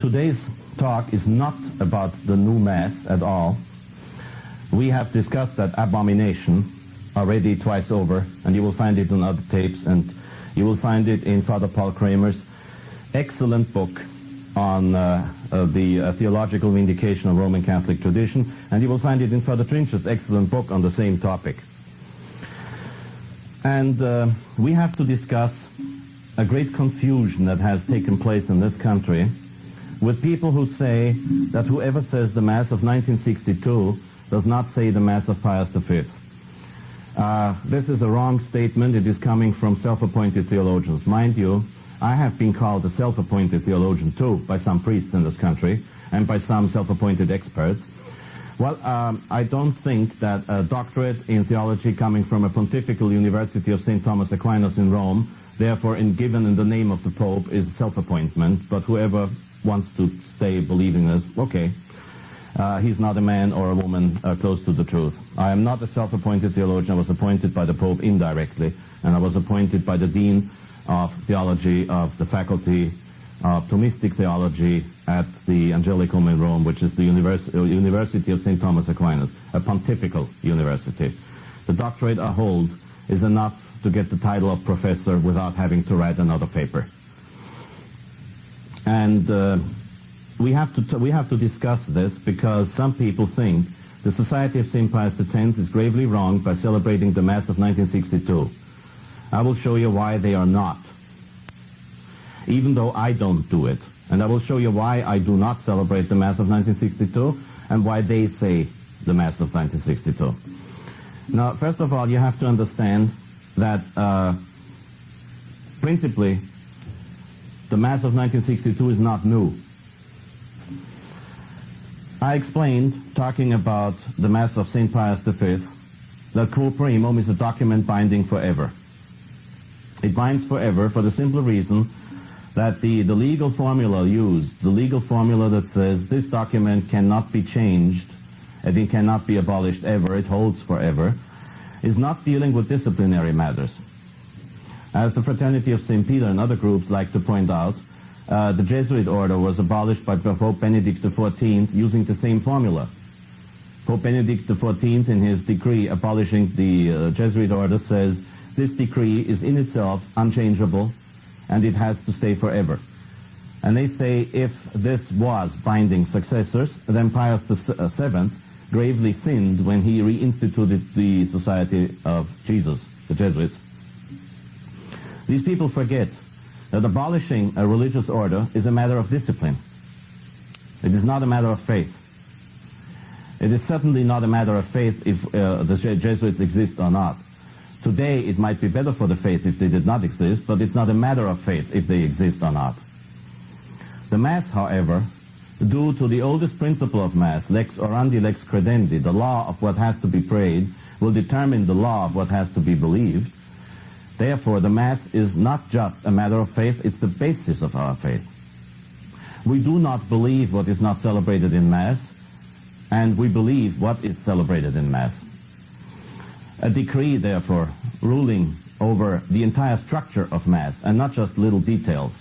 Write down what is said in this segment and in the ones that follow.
today's talk is not about the new Mass at all. We have discussed that abomination already twice over, and you will find it on other tapes, and you will find it in Father Paul Kramer's excellent book on the theological vindication of Roman Catholic tradition, and you will find it in Father Trincher's excellent book on the same topic. And we have to discuss a great confusion that has taken place in this country with people who say that whoever says the Mass of 1962 does not say the Mass of Pius V. This is a wrong statement. It is coming from self-appointed theologians. Mind you, I have been called a self-appointed theologian too by some priests in this country and by some self-appointed experts. Well, I don't think that a doctorate in theology coming from a Pontifical University of St. Thomas Aquinas in Rome, therefore given in the name of the Pope, is self-appointment, but whoever wants to stay believing this, okay. He's not a man or a woman close to the truth. I am not a self-appointed theologian. I was appointed by the Pope indirectly, and I was appointed by the Dean of Theology of the Faculty of Thomistic Theology at the Angelicum in Rome, which is the University of St. Thomas Aquinas, a pontifical university. The doctorate I hold is enough to get the title of professor without having to write another paper. And we have to discuss this because some people think the Society of St. Pius X is gravely wrong by celebrating the Mass of 1962. I will show you why they are not, even though I don't do it. And I will show you why I do not celebrate the Mass of 1962 and why they say the Mass of 1962. Now, first of all, you have to understand that principally the Mass of 1962 is not new. I explained, talking about the Mass of St. Pius V, that Quo Primum is a document binding forever. It binds forever for the simple reason that the legal formula used, the legal formula that says this document cannot be changed and it cannot be abolished ever, it holds forever, is not dealing with disciplinary matters. As the Fraternity of St. Peter and other groups like to point out, the Jesuit order was abolished by Pope Benedict XIV using the same formula. Pope Benedict XIV, in his decree abolishing the Jesuit order, says this decree is in itself unchangeable and it has to stay forever. And they say if this was binding successors, then Pius VII gravely sinned when he reinstituted the Society of Jesus, the Jesuits. These people forget that abolishing a religious order is a matter of discipline. It is not a matter of faith. It is certainly not a matter of faith if the Jesuits exist or not. Today it might be better for the faith if they did not exist, but it's not a matter of faith if they exist or not. The Mass, however, due to the oldest principle of Mass, lex orandi, lex credendi, the law of what has to be prayed will determine the law of what has to be believed. Therefore, the Mass is not just a matter of faith, it's the basis of our faith. We do not believe what is not celebrated in Mass, and we believe what is celebrated in Mass. A decree, therefore, ruling over the entire structure of Mass, and not just little details,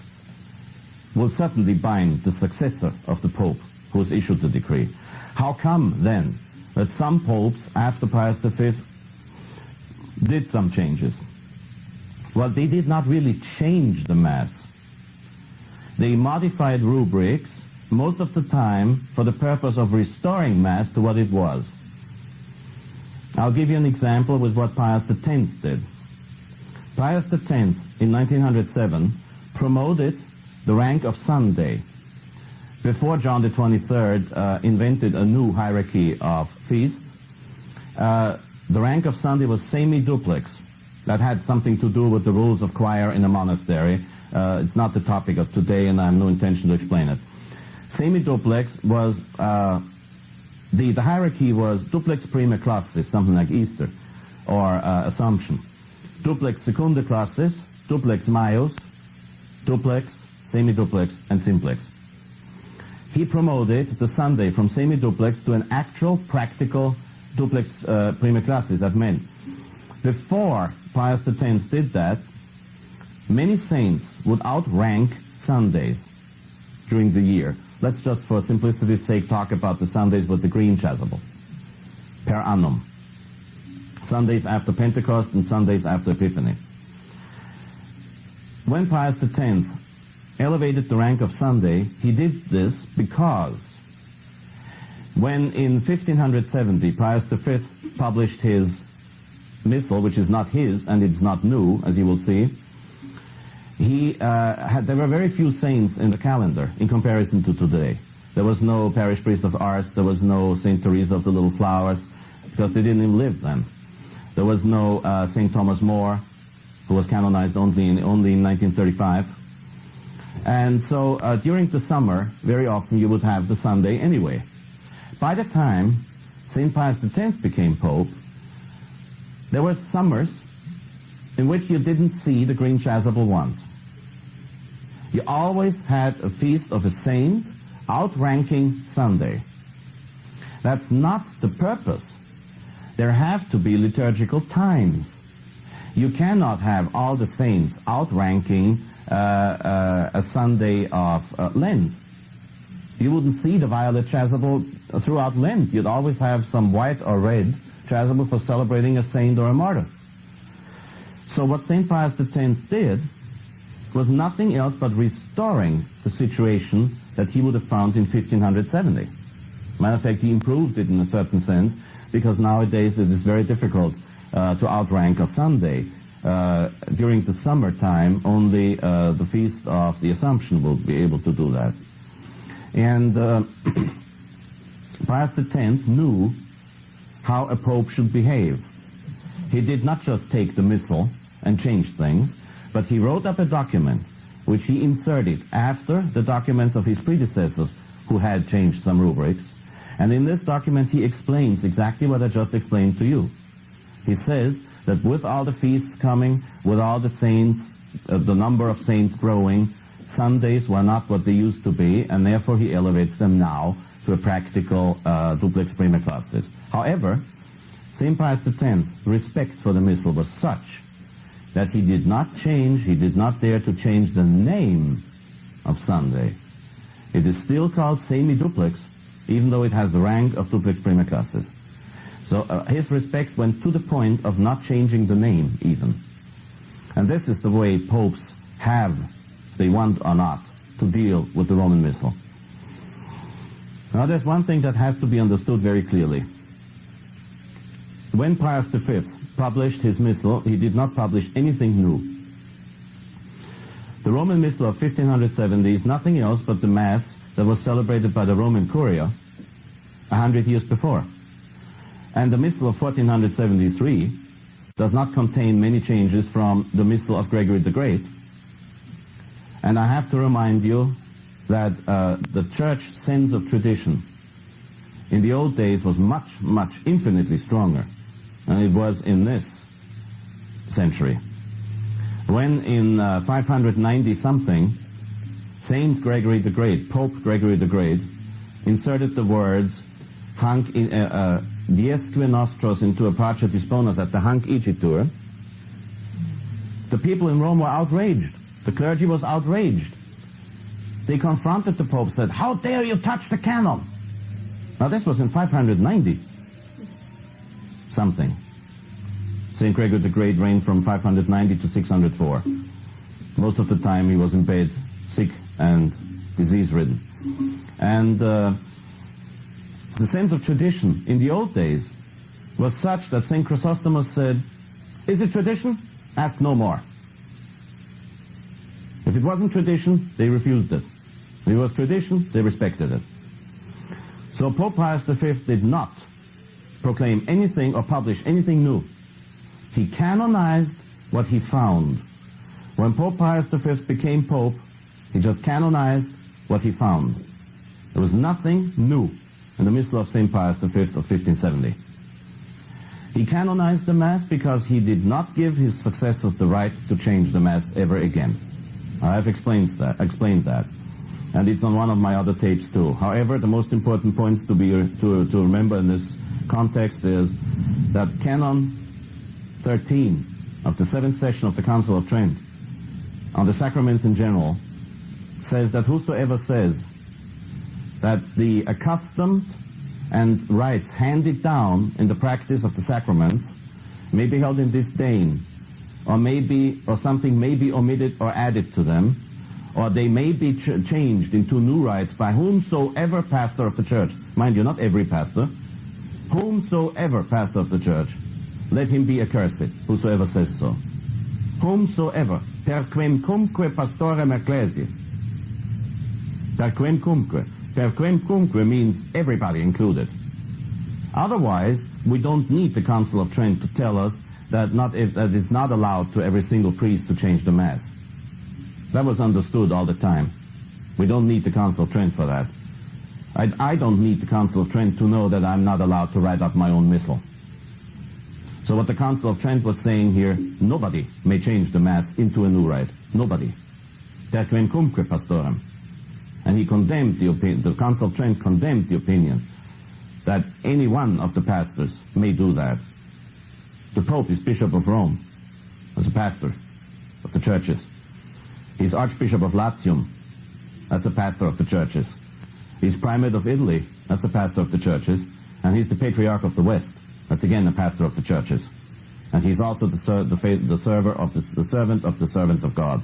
will certainly bind the successor of the Pope who has issued the decree. How come, then, that some popes after Pius V did some changes? Well, they did not really change the Mass. They modified rubrics, most of the time for the purpose of restoring Mass to what it was. I'll give you an example with what Pius X did. Pius X, in 1907, promoted the rank of Sunday. Before John the 23rd invented a new hierarchy of feasts, the rank of Sunday was semi-duplex. That had something to do with the rules of choir in a monastery. It's not the topic of today, and I have no intention to explain it. Semi-duplex was, the hierarchy was duplex prima classis, something like Easter, or Assumption. Duplex secunda classis, duplex maius, duplex, semi-duplex, and simplex. He promoted the Sunday from semi-duplex to an actual, practical duplex prima classis. That meant, before Pius X did that, many saints would outrank Sundays during the year. let's just for simplicity's sake talk about the Sundays with the green chasuble, per annum. Sundays after Pentecost and Sundays after Epiphany. When Pius X elevated the rank of Sunday, he did this because when in 1570 Pius V published his missal, which is not his and it's not new, as you will see, there were very few saints in the calendar in comparison to today. There was no parish priest of Ars, there was no Saint Teresa of the Little Flowers, because they didn't even live then. There was no Saint Thomas More, who was canonized only in 1935. And so during the summer, very often you would have the Sunday anyway. By the time St. Pius X became Pope, there were summers in which you didn't see the green chasuble once. You always had a feast of a saint outranking Sunday. That's not the purpose. There have to be liturgical times. You cannot have all the saints outranking a Sunday of Lent. You wouldn't see the violet chasuble throughout Lent. You'd always have some white or red chasuble for celebrating a saint or a martyr. So what St. Pius X did was nothing else but restoring the situation that he would have found in 1570. Matter of fact, he improved it in a certain sense, because nowadays it is very difficult to outrank a Sunday. During the summertime, only the Feast of the Assumption will be able to do that. And Pius X knew how a pope should behave. He did not just take the missal and change things, but he wrote up a document which he inserted after the documents of his predecessors who had changed some rubrics. And in this document he explains exactly what I just explained to you. He says that with all the feasts coming, with all the saints, the number of saints growing, Sundays were not what they used to be, and therefore he elevates them now to a practical duplex prima classes. However, St. Pius X's respect for the missal was such that he did not dare to change the name of Sunday. It is still called semi-duplex, even though it has the rank of duplex prima classes. So his respect went to the point of not changing the name even. And this is the way popes have, they want or not, to deal with the Roman Missal. Now there's one thing that has to be understood very clearly. When Pius V published his Missal, he did not publish anything new. The Roman Missal of 1570 is nothing else but the Mass that was celebrated by the Roman Curia 100 years before. And the Missal of 1473 does not contain many changes from the Missal of Gregory the Great. And I have to remind you that the Church sense of tradition in the old days was much, much, infinitely stronger than it was in this century. When in 590-something, Saint Gregory the Great, Pope Gregory the Great, inserted the words Hanc diesque nostros into a pace disponas at the Hanc igitur, the people in Rome were outraged. The clergy was outraged. They confronted the Pope, said, "How dare you touch the canon?" Now this was in 590-something. St. Gregory the Great reigned from 590 to 604. Most of the time he was in bed, sick and disease-ridden. And the sense of tradition in the old days was such that St. Chrysostomus said, "Is it tradition? Ask no more." If it wasn't tradition, they refused it. If it was tradition, they respected it. So Pope Pius V did not proclaim anything or publish anything new. He canonized what he found. When Pope Pius V became Pope, he just canonized what he found. There was nothing new in the Missal of St. Pius V of 1570. He canonized the Mass because he did not give his successors the right to change the Mass ever again. I have explained that, and it's on one of my other tapes too. However, the most important points to remember in this context is that Canon 13 of the 7th session of the Council of Trent on the sacraments in general says that whosoever says that the accustomed and rites handed down in the practice of the sacraments may be held in disdain, or something may be omitted or added to them, or they may be changed into new rites by whomsoever pastor of the church. Mind you, not every pastor. Whomsoever pastor of the church, let him be accursed, whosoever says so. Whomsoever, per quem cumque pastorem ecclesiae. Per quem cumque. Per quem cumque means everybody included. Otherwise, we don't need the Council of Trent to tell us that it's not allowed to every single priest to change the Mass. That was understood all the time. We don't need the Council of Trent for that. I don't need the Council of Trent to know that I'm not allowed to write up my own missal. So what the Council of Trent was saying here, nobody may change the Mass into a new rite. Nobody. Per quem cumque pastorem. And he condemned the opinion, the Council of Trent condemned the opinion that any one of the pastors may do that. The Pope is Bishop of Rome, as a pastor of the churches. He's Archbishop of Latium, that's a pastor of the churches. He's Primate of Italy, that's a pastor of the churches. And he's the Patriarch of the West, that's again a pastor of the churches. And he's also the servant of the servants of God.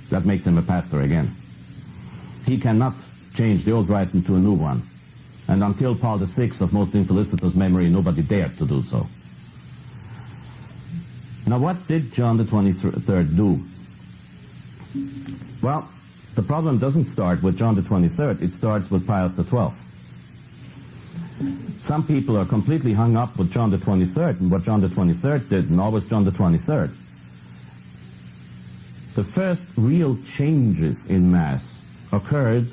That makes him a pastor again. He cannot change the old rite into a new one. And until Paul VI of most infelicitous memory, nobody dared to do so. Now what did John the 23rd do? Well, the problem doesn't start with John the 23rd, it starts with Pius XII. Some people are completely hung up with John the 23rd and what John the 23rd did, and always John the 23rd. The first real changes in Mass occurred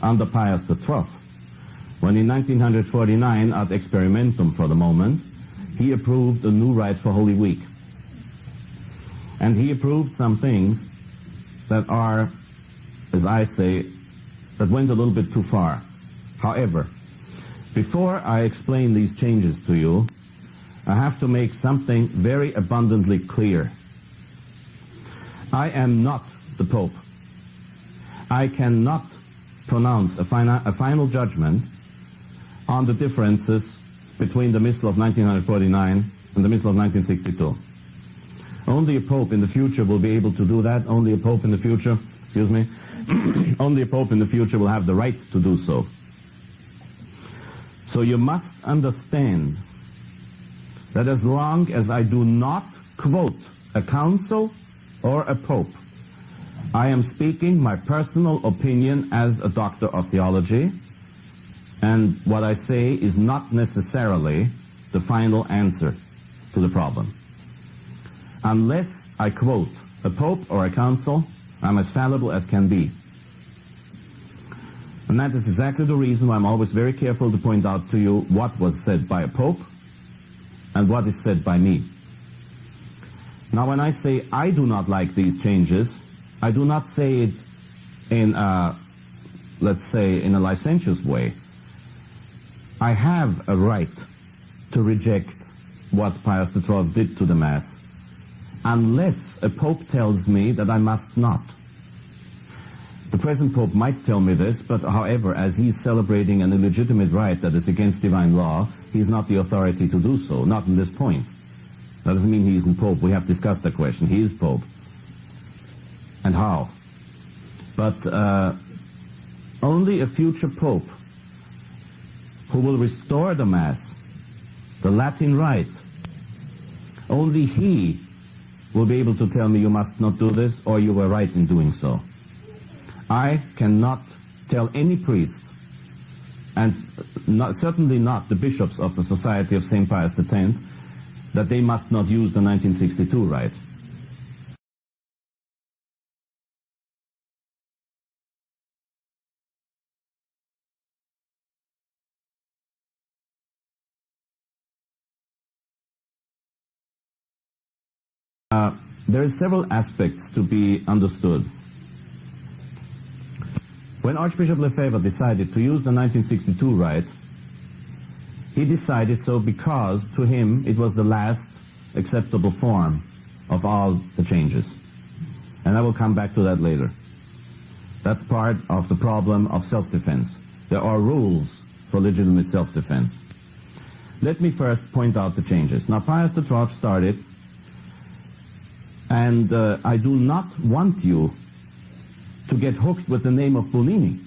under Pius XII, when in 1949, ad experimentum for the moment, he approved a new rite for Holy Week. And he approved some things that are, as I say, that went a little bit too far. However, before I explain these changes to you, I have to make something very abundantly clear. I am not the Pope. I cannot pronounce a final judgment on the differences between the Missal of 1949 and the Missal of 1962. Only a Pope in the future will be able to do that. Only a Pope in the future, only a Pope in the future will have the right to do so. So you must understand that as long as I do not quote a council or a Pope, I am speaking my personal opinion as a doctor of theology, and what I say is not necessarily the final answer to the problem. Unless I quote a Pope or a council, I'm as fallible as can be. And that is exactly the reason why I'm always very careful to point out to you what was said by a Pope and what is said by me. Now when I say I do not like these changes, I do not say it in a, let's say, in a licentious way. I have a right to reject what Pius XII did to the Mass, unless a Pope tells me that I must not. The present Pope might tell me this, but however, as he's celebrating an illegitimate rite that is against divine law, he's not the authority to do so, not in this point. That doesn't mean he isn't Pope. We have discussed the question. He is Pope. And how? But only a future Pope who will restore the Mass, the Latin rite, only he will be able to tell me you must not do this or you were right in doing so. I cannot tell any priest, and certainly not the bishops of the Society of St. Pius X, that they must not use the 1962 rite. There are several aspects to be understood. When Archbishop Lefebvre decided to use the 1962 rite, he decided so because, to him, it was the last acceptable form of all the changes. And I will come back to that later. That's part of the problem of self-defense. There are rules for legitimate self-defense. Let me first point out the changes. Now, Pius XII started, and I do not want you to get hooked with the name of Bonini.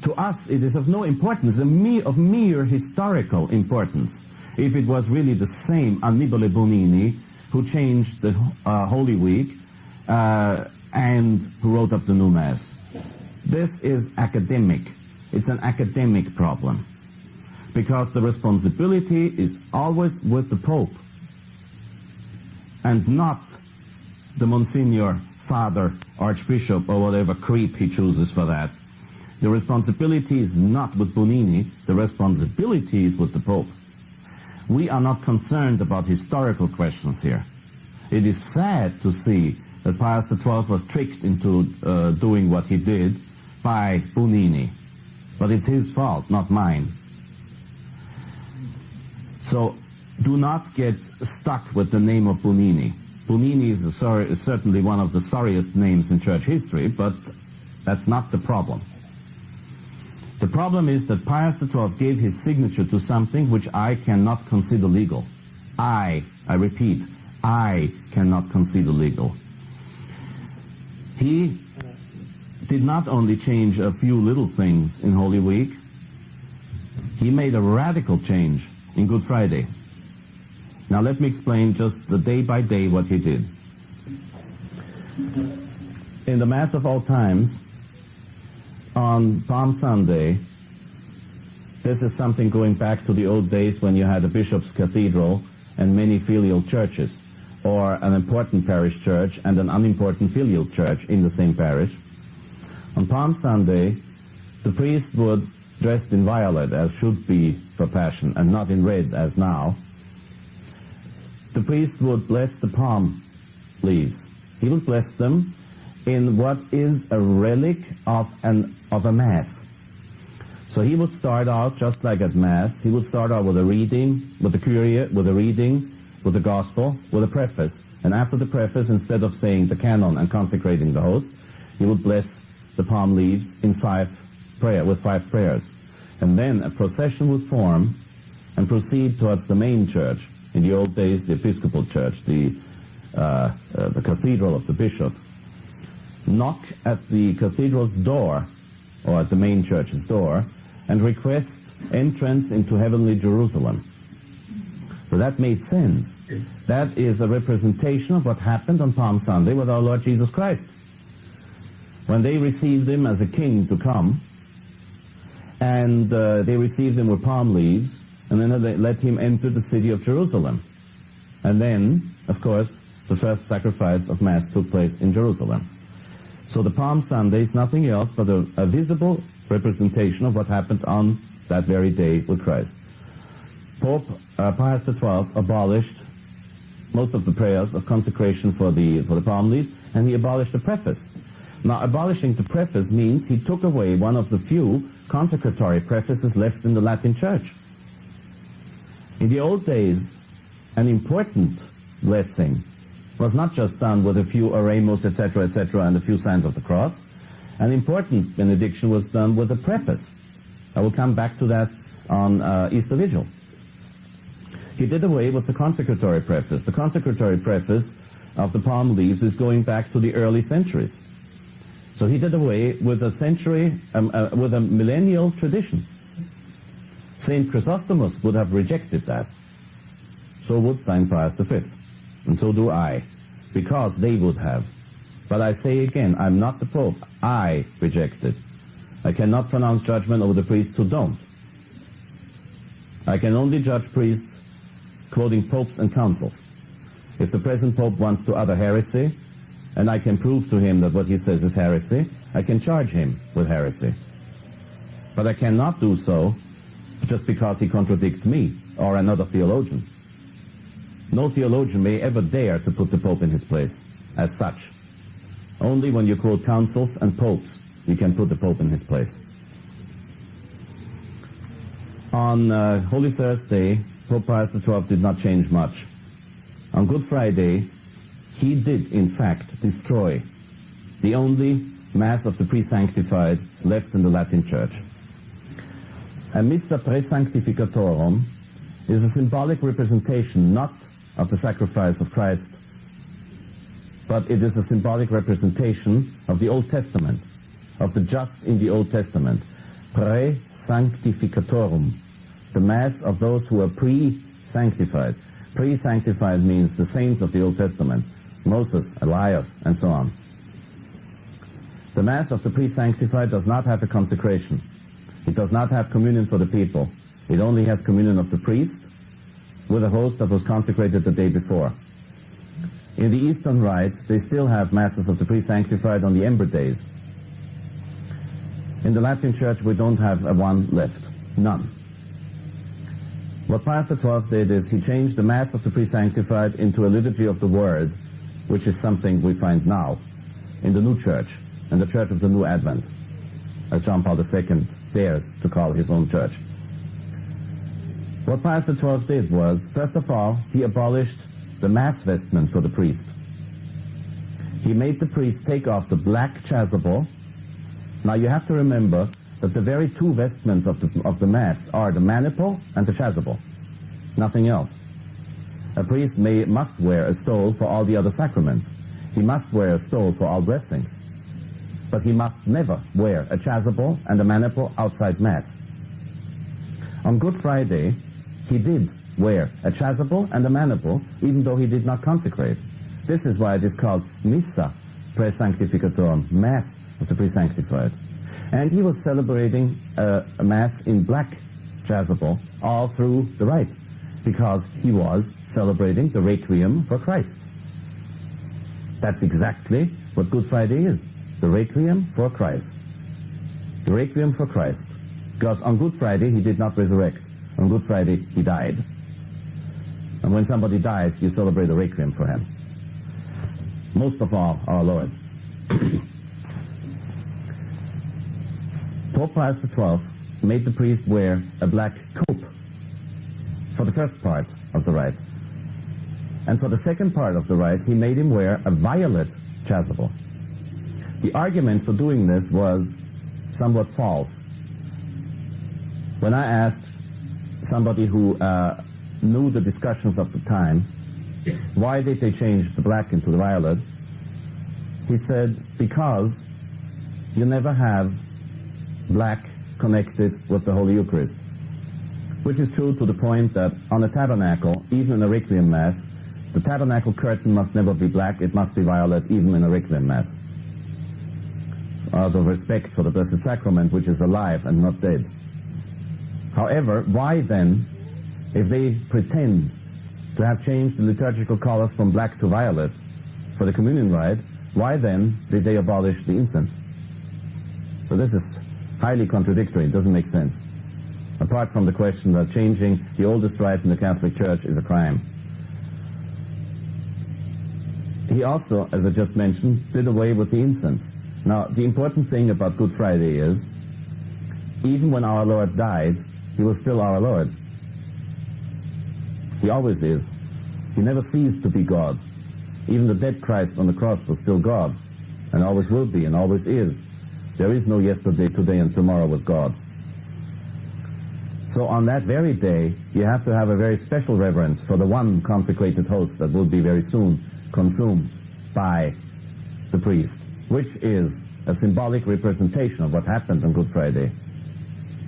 To us, it is of no importance, of mere historical importance, if it was really the same Annibale Bonini who changed the Holy Week and who wrote up the new Mass. This is academic. It's an academic problem, because the responsibility is always with the Pope and not the Monsignor, Father, Archbishop, or whatever creep he chooses for that. The responsibility is not with Bonini, the responsibility is with the Pope. We are not concerned about historical questions here. It is sad to see that Pius XII was tricked into doing what he did by Bonini. But it's his fault, not mine. So do not get stuck with the name of Bonini. Bonini is certainly one of the sorriest names in church history, but that's not the problem. The problem is that Pius XII gave his signature to something which I cannot consider legal. I repeat, I cannot consider legal. He did not only change a few little things in Holy Week, he made a radical change in Good Friday. Now let me explain just the day by day what he did. In the Mass of all times, on Palm Sunday, this is something going back to the old days when you had a bishop's cathedral and many filial churches, or an important parish church and an unimportant filial church in the same parish. On Palm Sunday, the priest would, dressed in violet, as should be for Passion, and not in red as now, the priest would bless the palm leaves. He would bless them in what is a relic of a Mass. So he would start out just like at Mass. He would start out with a reading, with the Kyrie, with a reading, with the Gospel, with a preface. And after the preface, instead of saying the canon and consecrating the host, he would bless the palm leaves with 5 prayers. And then a procession would form and proceed towards the main church. In the old days, the Episcopal Church, the cathedral of the bishop. Knock at the cathedral's door, or at the main church's door, and request entrance into heavenly Jerusalem. So that made sense. That is a representation of what happened on Palm Sunday with our Lord Jesus Christ. When they received him as a king to come, and they received him with palm leaves, and then they let him enter the city of Jerusalem. And then, of course, the first sacrifice of Mass took place in Jerusalem. So the Palm Sunday is nothing else but a visible representation of what happened on that very day with Christ. Pope Pius XII abolished most of the prayers of consecration for the palm leaves, and he abolished the preface. Now, abolishing the preface means he took away one of the few consecratory prefaces left in the Latin Church. In the old days, an important blessing was not just done with a few oremus, etc., and a few signs of the cross. An important benediction was done with a preface. I will come back to that on Easter Vigil. He did away with the consecratory preface. The consecratory preface of the palm leaves is going back to the early centuries. So he did away with with a millennial tradition. Saint Chrysostomus would have rejected that. So would Saint Pius V. And so do I, because they would have. But I say again, I'm not the Pope. I reject it. I cannot pronounce judgment over the priests who don't. I can only judge priests quoting popes and councils. If the present Pope wants to utter heresy, and I can prove to him that what he says is heresy, I can charge him with heresy. But I cannot do so just because he contradicts me or another theologian. No theologian may ever dare to put the Pope in his place as such. Only when you quote councils and popes, you can put the Pope in his place. On Holy Thursday, Pope Pius XII did not change much. On Good Friday, he did, in fact, destroy the only Mass of the Pre-Sanctified left in the Latin Church. A Missa Pre-Sanctificatorum is a symbolic representation not of the sacrifice of Christ, but it is a symbolic representation of the Old Testament, of the just in the Old Testament. Pre-Sanctificatorum, the Mass of those who are pre-sanctified. Pre-sanctified means the saints of the Old Testament, Moses, Elias, and so on. The Mass of the pre-sanctified does not have a consecration. It does not have communion for the people. It only has communion of the priest with a host that was consecrated the day before. In the Eastern Rite, they still have Masses of the pre-sanctified on the Ember days. In the Latin Church, we don't have one left. None. What Pius XII did is he changed the Mass of the pre-sanctified into a liturgy of the Word, which is something we find now in the new Church, in the Church of the New Advent, as John Paul II dares to call his own church. What Pius XII did was, first of all, he abolished the Mass vestment for the priest. He made the priest take off the black chasuble. Now you have to remember that the very two vestments of the Mass are the maniple and the chasuble, nothing else. A priest must wear a stole for all the other sacraments. He must wear a stole for all blessings. But he must never wear a chasuble and a maniple outside Mass. On Good Friday, he did wear a chasuble and a maniple, even though he did not consecrate. This is why it is called Missa Pre-Sanctificatorum, Mass of the Pre-Sanctified. And he was celebrating a Mass in black chasuble all through the rite, because he was celebrating the Requiem for Christ. That's exactly what Good Friday is, the Requiem for Christ. The Requiem for Christ. Because on Good Friday he did not resurrect. On Good Friday he died. And when somebody dies, you celebrate a Requiem for him. Most of all, our Lord. Pope Pius XII made the priest wear a black cope for the first part of the rite. And for the second part of the rite, he made him wear a violet chasuble. The argument for doing this was somewhat false. When I asked somebody who knew the discussions of the time, why did they change the black into the violet, he said, because you never have black connected with the Holy Eucharist. Which is true to the point that on a tabernacle, even in a Requiem Mass, the tabernacle curtain must never be black, it must be violet even in a Requiem Mass. Out of respect for the Blessed Sacrament, which is alive and not dead. However, why then, if they pretend to have changed the liturgical colors from black to violet for the communion rite, why then did they abolish the incense? So this is highly contradictory, it doesn't make sense. Apart from the question that changing the oldest rite in the Catholic Church is a crime. He also, as I just mentioned, did away with the incense. Now, the important thing about Good Friday is, even when our Lord died, he was still our Lord. He always is. He never ceased to be God. Even the dead Christ on the cross was still God, and always will be, and always is. There is no yesterday, today, and tomorrow with God. So on that very day, you have to have a very special reverence for the one consecrated host that will be very soon consumed by the priest, which is a symbolic representation of what happened on Good Friday,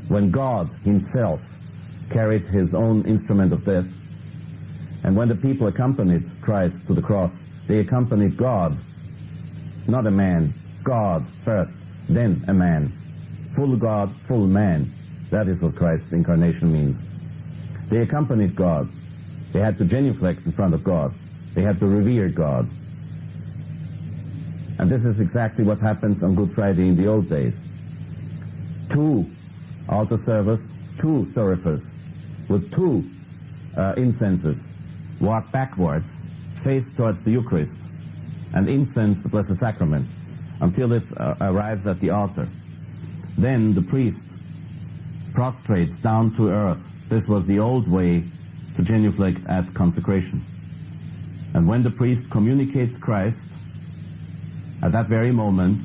when God himself carried his own instrument of death, and when the people accompanied Christ to the cross, they accompanied God, not a man, God first, then a man. Full God, full man. That is what Christ's incarnation means. They accompanied God. They had to genuflect in front of God. They had to revere God. And this is exactly what happens on Good Friday in the old days. 2 altar servers, 2 thurifers, with 2 incenses, walk backwards, face towards the Eucharist, and incense the Blessed Sacrament until it arrives at the altar. Then the priest prostrates down to earth. This was the old way to genuflect at consecration. And when the priest communicates Christ, at that very moment,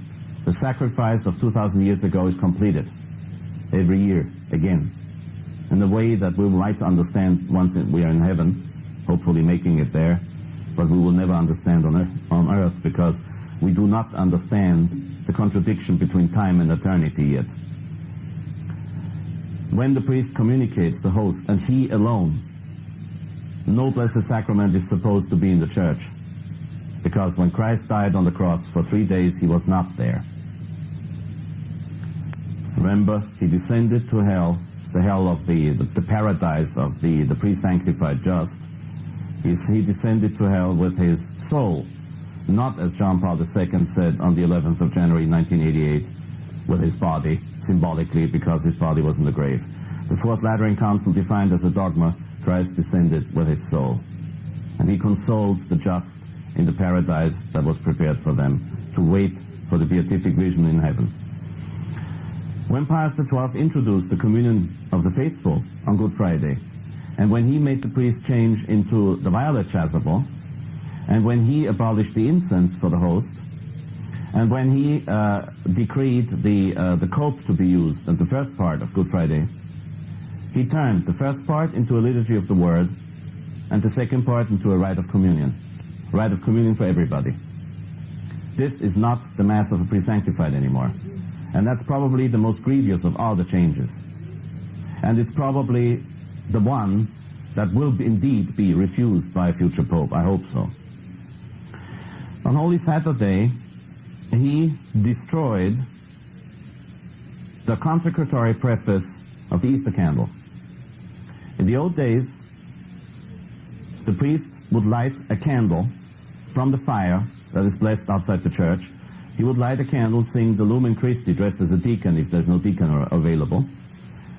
The sacrifice of 2,000 years ago is completed every year again, in a way that we might understand once we are in heaven, hopefully making it there, but we will never understand on earth because we do not understand the contradiction between time and eternity yet. When the priest communicates the host, and he alone, no Blessed Sacrament is supposed to be in the church, because when Christ died on the cross for 3 days, he was not there. Remember, he descended to hell, the hell of the paradise of the pre-sanctified just. He descended to hell with his soul, not, as John Paul II said on the 11th of January 1988, with his body, symbolically, because his body was in the grave. The Fourth Lateran Council defined as a dogma, Christ descended with his soul. And he consoled the just in the paradise that was prepared for them, to wait for the beatific vision in heaven. When Pius XII introduced the communion of the faithful on Good Friday, and when he made the priest change into the violet chasuble, and when he abolished the incense for the host, and when he decreed the cope to be used at the first part of Good Friday, he turned the first part into a liturgy of the Word, and the second part into a rite of communion for everybody. This is not the Mass of the pre-sanctified anymore, and that's probably the most grievous of all the changes. And it's probably the one that will indeed be refused by a future Pope. I hope so. On Holy Saturday, he destroyed the consecratory preface of the Easter candle. In the old days, the priest would light a candle from the fire that is blessed outside the church. He would light a candle, sing the Lumen Christi, dressed as a deacon if there's no deacon available.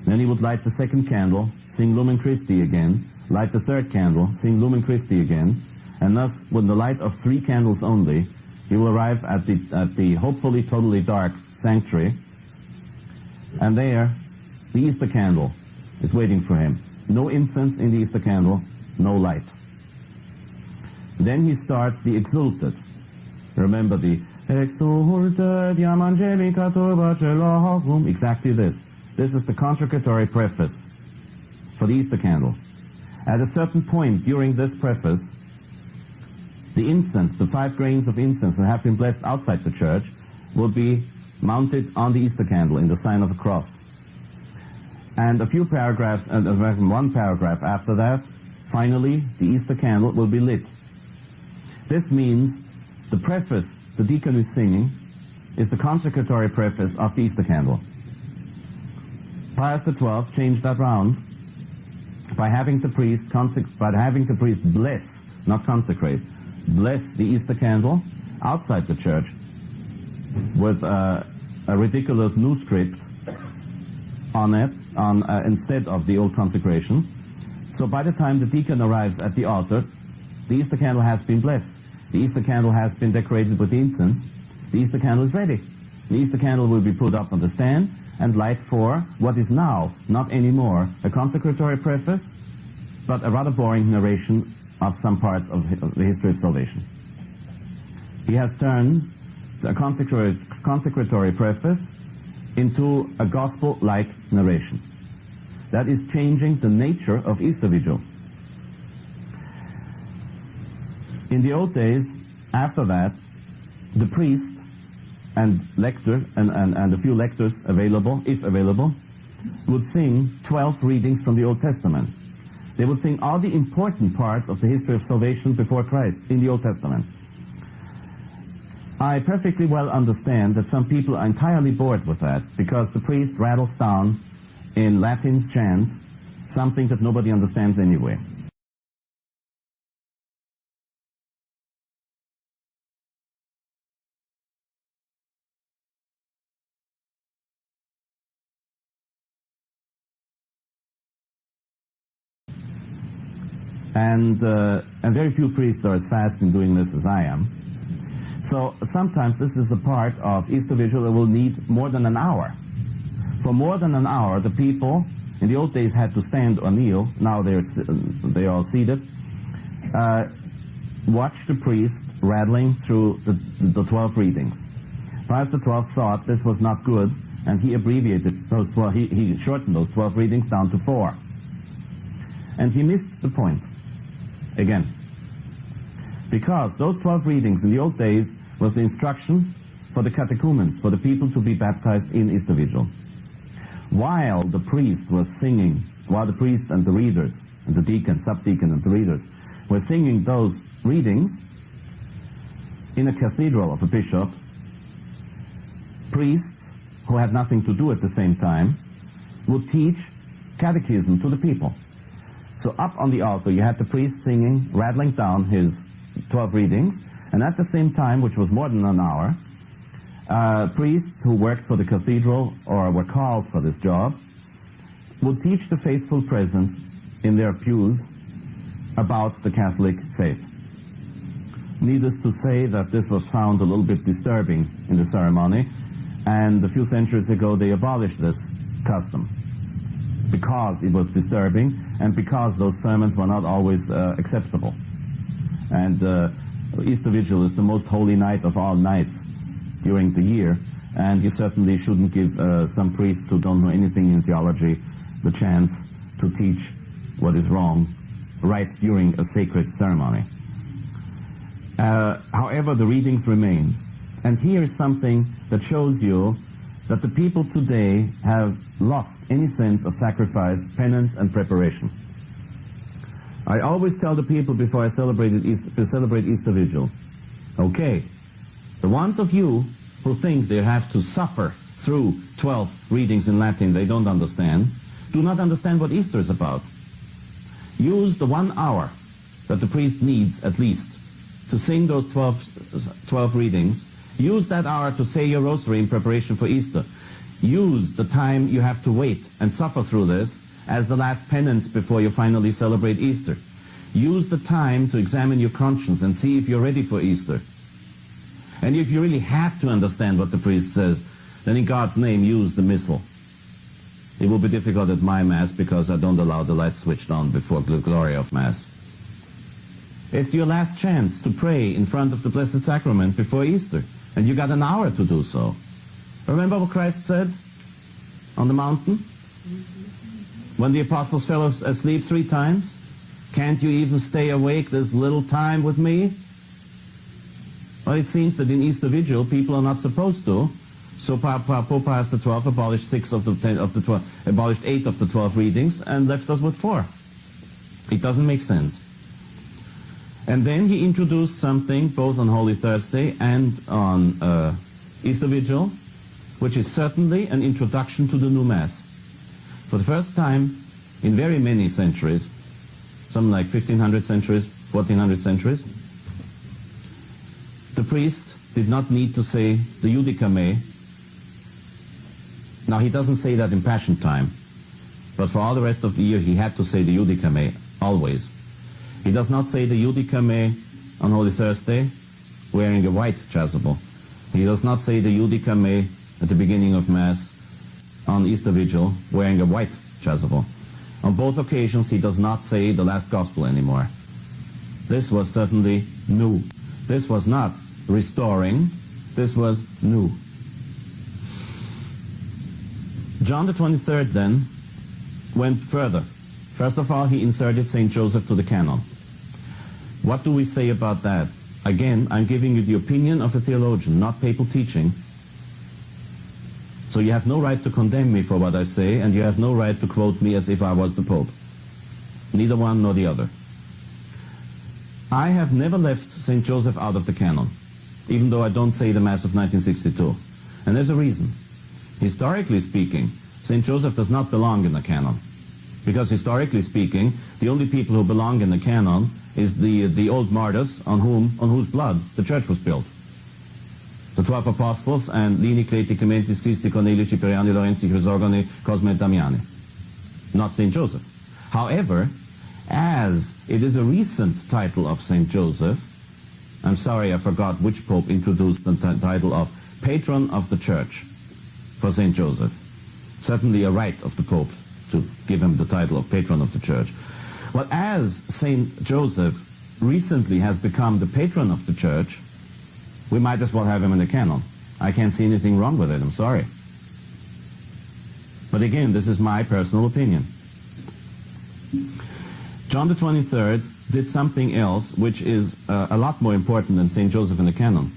Then he would light the second candle, sing Lumen Christi again, light the third candle, sing Lumen Christi again, and thus, with the light of 3 candles only, he will arrive at the hopefully totally dark sanctuary, and there, the Easter candle is waiting for him. No incense in the Easter candle, no light. Then he starts the Exultet. Remember the Exultet iam angelica turba celorum. Exactly this. This is the consecratory preface for the Easter candle. At a certain point during this preface, the incense, the 5 grains of incense that have been blessed outside the church, will be mounted on the Easter candle in the sign of the cross. And a few paragraphs, one paragraph after that, finally, the Easter candle will be lit. This means the preface the deacon is singing is the consecratory preface of the Easter candle. Pius XII changed that round by having the priest bless, not consecrate, bless the Easter candle outside the church with a ridiculous new script on it, instead of the old consecration. So by the time the deacon arrives at the altar, the Easter candle has been blessed. The Easter candle has been decorated with incense. The Easter candle is ready. The Easter candle will be put up on the stand and light for what is now not anymore a consecratory preface, but a rather boring narration of some parts of the history of salvation. He has turned the consecratory preface into a gospel-like narration. That is changing the nature of Easter Vigil. In the old days, after that, the priest and lector and a few lectors available, if available, would sing 12 readings from the Old Testament. They would sing all the important parts of the history of salvation before Christ in the Old Testament. I perfectly well understand that some people are entirely bored with that, because the priest rattles down in Latin's chant something that nobody understands anyway. And very few priests are as fast in doing this as I am. So sometimes this is a part of Easter Vigil that will need more than an hour. For more than an hour, the people, in the old days, had to stand or kneel. Now they're all seated. Watch the priest rattling through the 12 readings. Pius XII thought this was not good, and he abbreviated those 12, he shortened those 12 readings down to 4. And he missed the point, again. Because those 12 readings in the old days was the instruction for the catechumens, for the people to be baptized in Easter Vigil. While the priest was singing, while the priests and the readers, and the deacon, subdeacon, and the readers were singing those readings in a cathedral of a bishop, priests who had nothing to do at the same time would teach catechism to the people. So up on the altar you had the priest singing, rattling down his 12 readings, and at the same time, which was more than an hour, priests who worked for the cathedral or were called for this job would teach the faithful present in their pews about the Catholic faith. Needless to say that this was found a little bit disturbing in the ceremony, and a few centuries ago they abolished this custom because it was disturbing and because those sermons were not always acceptable. And Easter Vigil is the most holy night of all nights during the year, and you certainly shouldn't give some priests who don't know anything in theology the chance to teach what is wrong right during a sacred ceremony. However, the readings remain. And here is something that shows you that the people today have lost any sense of sacrifice, penance, and preparation. I always tell the people before I celebrate Easter Vigil, okay, the ones of you who think they have to suffer through 12 readings in Latin they don't understand, do not understand what Easter is about. Use the 1 hour that the priest needs at least to sing those 12 readings. Use that hour to say your rosary in preparation for Easter. Use the time you have to wait and suffer through this as the last penance before you finally celebrate Easter. Use the time to examine your conscience and see if you're ready for Easter. And if you really have to understand what the priest says, then in God's name use the missal. It will be difficult at my Mass because I don't allow the lights switched on before the glory of Mass. It's your last chance to pray in front of the Blessed Sacrament before Easter, and you got an hour to do so. Remember what Christ said on the mountain? When the apostles fell asleep 3 times? Can't you even stay awake this little time with me? Well, it seems that in Easter Vigil people are not supposed to. So Pope Pius XII abolished 8 of the 12 readings and left us with 4. It doesn't make sense. And then he introduced something both on Holy Thursday and on Easter Vigil, which is certainly an introduction to the new Mass. For the first time in very many centuries, something like 1500 centuries, 1400 centuries, the priest did not need to say the Judica Me. Now, he doesn't say that in Passion time, but for all the rest of the year he had to say the Judica Me, always. He does not say the Judica Me on Holy Thursday wearing a white chasuble. He does not say the Judica Me at the beginning of Mass on Easter Vigil wearing a white chasuble. On both occasions he does not say the last Gospel anymore. This was certainly new. This was not restoring, this was new. John the 23rd then went further. First of all, he inserted St. Joseph to the canon. What do we say about that? Again, I'm giving you the opinion of a theologian, not papal teaching. So you have no right to condemn me for what I say, and you have no right to quote me as if I was the Pope. Neither one nor the other. I have never left St. Joseph out of the canon, even though I don't say the Mass of 1962. And there's a reason. Historically speaking, St. Joseph does not belong in the canon. Because historically speaking, the only people who belong in the canon is the old martyrs on whose blood the church was built. The 12 apostles and Lini, Cleti, Clementi, Christi, Cornelius, Cipriani, Lorenzi, Chrysogony, Cosme, and Damiani. Not St. Joseph. However, as it is a recent title of St. Joseph, I'm sorry I forgot which pope introduced the title of Patron of the Church for St. Joseph. Certainly a right of the Pope to give him the title of Patron of the Church. Well, as St. Joseph recently has become the patron of the Church, we might as well have him in the canon. I can't see anything wrong with it. I'm sorry. But again, this is my personal opinion. John the 23rd did something else which is a lot more important than St. Joseph in the canon.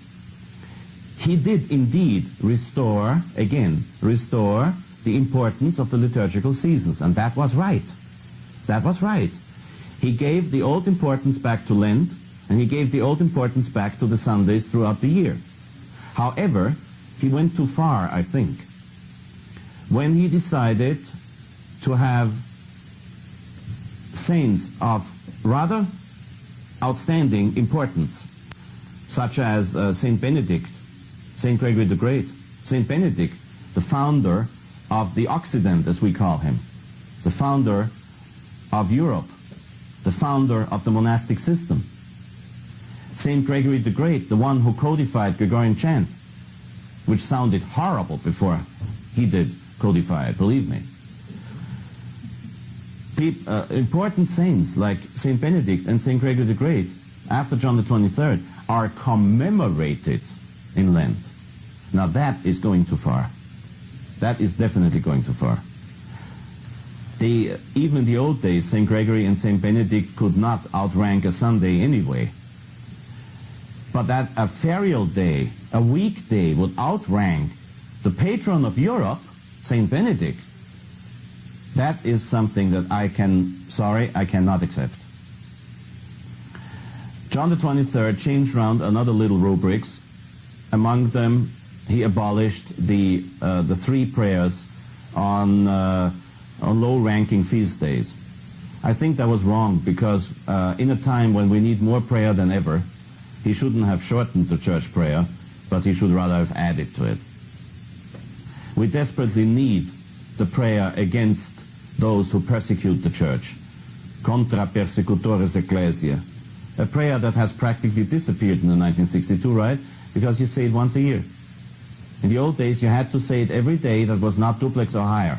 He did indeed restore the importance of the liturgical seasons, and that was right. That was right. He gave the old importance back to Lent, and he gave the old importance back to the Sundays throughout the year. However, he went too far, I think, when he decided to have saints of rather outstanding importance, such as Saint Benedict, Saint Gregory the Great. Saint Benedict, the founder of the Occident, as we call him, the founder of Europe, the founder of the monastic system. Saint Gregory the Great, the one who codified Gregorian chant, which sounded horrible before he did codify it, believe me. Important saints like Saint Benedict and Saint Gregory the Great, after John the 23rd, are commemorated in Lent. Now that is going too far. That is definitely going too far. Even in the old days, St. Gregory and St. Benedict could not outrank a Sunday anyway. But that a ferial day, a weekday, would outrank the patron of Europe, St. Benedict, that is something that I cannot accept. John the 23rd changed around another little rubrics. Among them, he abolished the 3 prayers on low-ranking feast days. I think that was wrong, because in a time when we need more prayer than ever, he shouldn't have shortened the church prayer, but he should rather have added to it. We desperately need the prayer against those who persecute the church. Contra persecutores ecclesiae. A prayer that has practically disappeared in the 1962, right? Because you say it once a year. In the old days, you had to say it every day that was not duplex or higher.